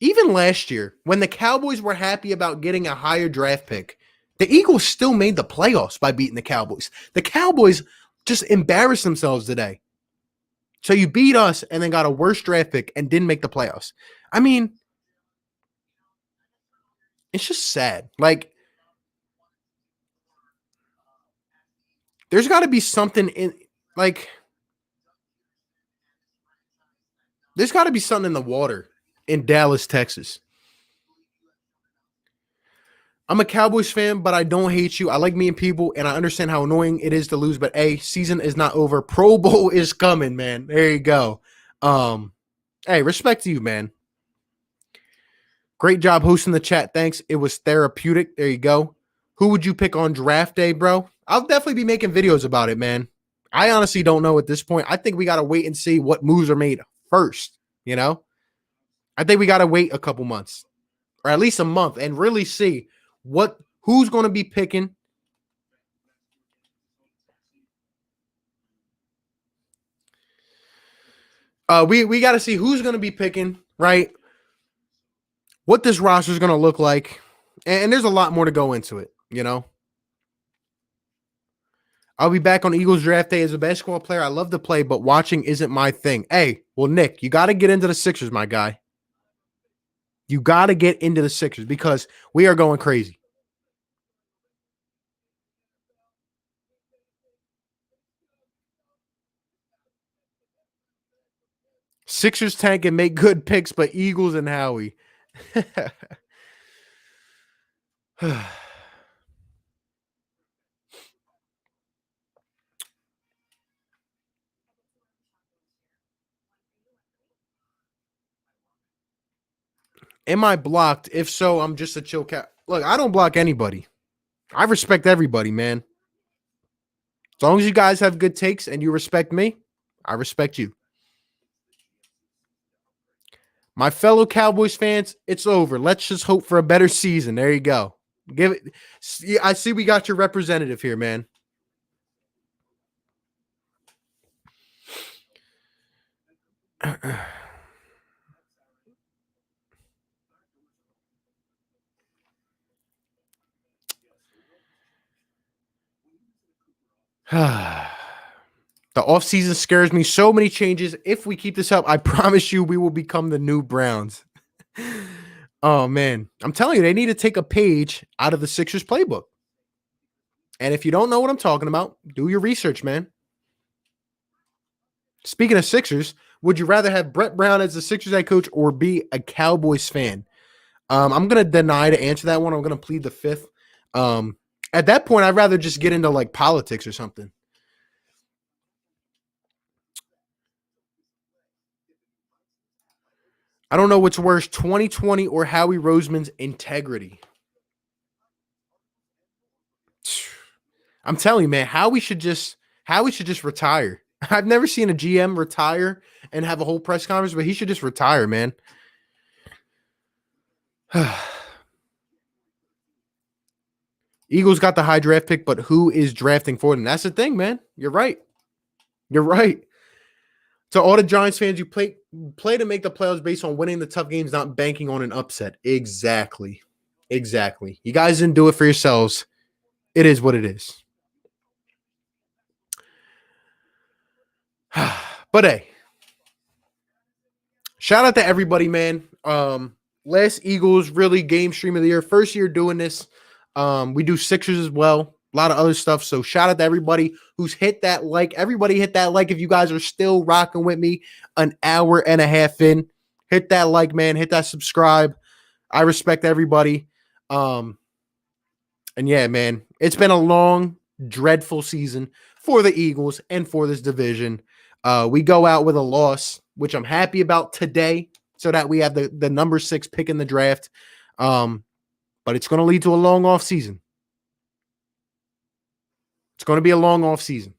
even last year, when the Cowboys were happy about getting a higher draft pick, the Eagles still made the playoffs by beating the Cowboys. The Cowboys just embarrassed themselves today. So you beat us and then got a worse draft pick and didn't make the playoffs. I mean, it's just sad. Like, there's got to be something in, like, there's got to be something in the water in Dallas, Texas. I'm a Cowboys fan, but I don't hate you. I like meeting people, and I understand how annoying it is to lose. But season is not over. Pro Bowl is coming, man. There you go. Hey, respect to you, man. Great job hosting the chat. Thanks. It was therapeutic. There you go. Who would you pick on draft day, bro? I'll definitely be making videos about it, man. I honestly don't know at this point. I think we got to wait and see what moves are made first, you know? I think we got to wait a couple months or at least a month and really see who's going to be picking. We got to see who's going to be picking, right? What this roster is going to look like. And there's a lot more to go into it, you know? I'll be back on Eagles draft day as a basketball player. I love to play, but watching isn't my thing. Hey, well, Nick, you got to get into the Sixers, my guy. You got to get into the Sixers because we are going crazy. Sixers tank and make good picks, but Eagles and Howie. Am I blocked? If so, I'm just a chill cat. Look, I don't block anybody. I respect everybody, man. As long as you guys have good takes and you respect me, I respect you. My fellow Cowboys fans, it's over. Let's just hope for a better season. There you go. Give it. I see we got your representative here, man. The offseason scares me. So many changes. If we keep this up, I promise you we will become the new Browns. Oh, man. I'm telling you, they need to take a page out of the Sixers playbook. And if you don't know what I'm talking about, do your research, man. Speaking of Sixers, would you rather have Brett Brown as the Sixers head coach or be a Cowboys fan? I'm going to deny to answer that one. I'm going to plead the fifth. At that point, I'd rather just get into like politics or something. I don't know what's worse, 2020 or Howie Roseman's integrity. I'm telling you, man, Howie should just retire. I've never seen a GM retire and have a whole press conference, but he should just retire, man. Eagles got the high draft pick, but who is drafting for them? That's the thing, man. You're right. You're right. To all the Giants fans, you play to make the playoffs based on winning the tough games, not banking on an upset. Exactly. Exactly. You guys didn't do it for yourselves. It is what it is. But hey, shout out to everybody, man. Last Eagles really game stream of the year. First year doing this. We do Sixers as well. A lot of other stuff. So shout out to everybody who's hit that like. Everybody hit that like. If you guys are still rocking with me an hour and a half in, hit that like, man. Hit that subscribe. I respect everybody. And yeah, man, it's been a long, dreadful season for the Eagles and for this division. We go out with a loss, which I'm happy about today, so that we have the number 6 pick in the draft. But it's going to lead to a long off season. It's going to be a long off season.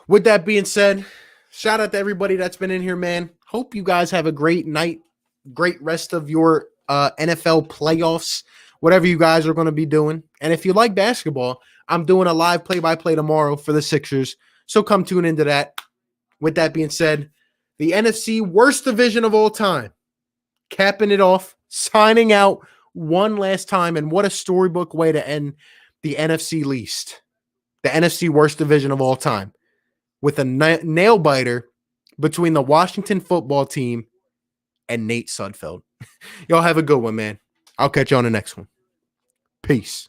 With that being said, shout out to everybody that's been in here, man. Hope you guys have a great night, great rest of your NFL playoffs, whatever you guys are going to be doing. And if you like basketball, I'm doing a live play-by-play tomorrow for the Sixers. So come tune into that. With that being said, the NFC worst division of all time, capping it off, signing out one last time. And what a storybook way to end the NFC least, the NFC worst division of all time, with a nail biter between the Washington football team and Nate Sudfeld. Y'all have a good one, man. I'll catch you on the next one. Peace.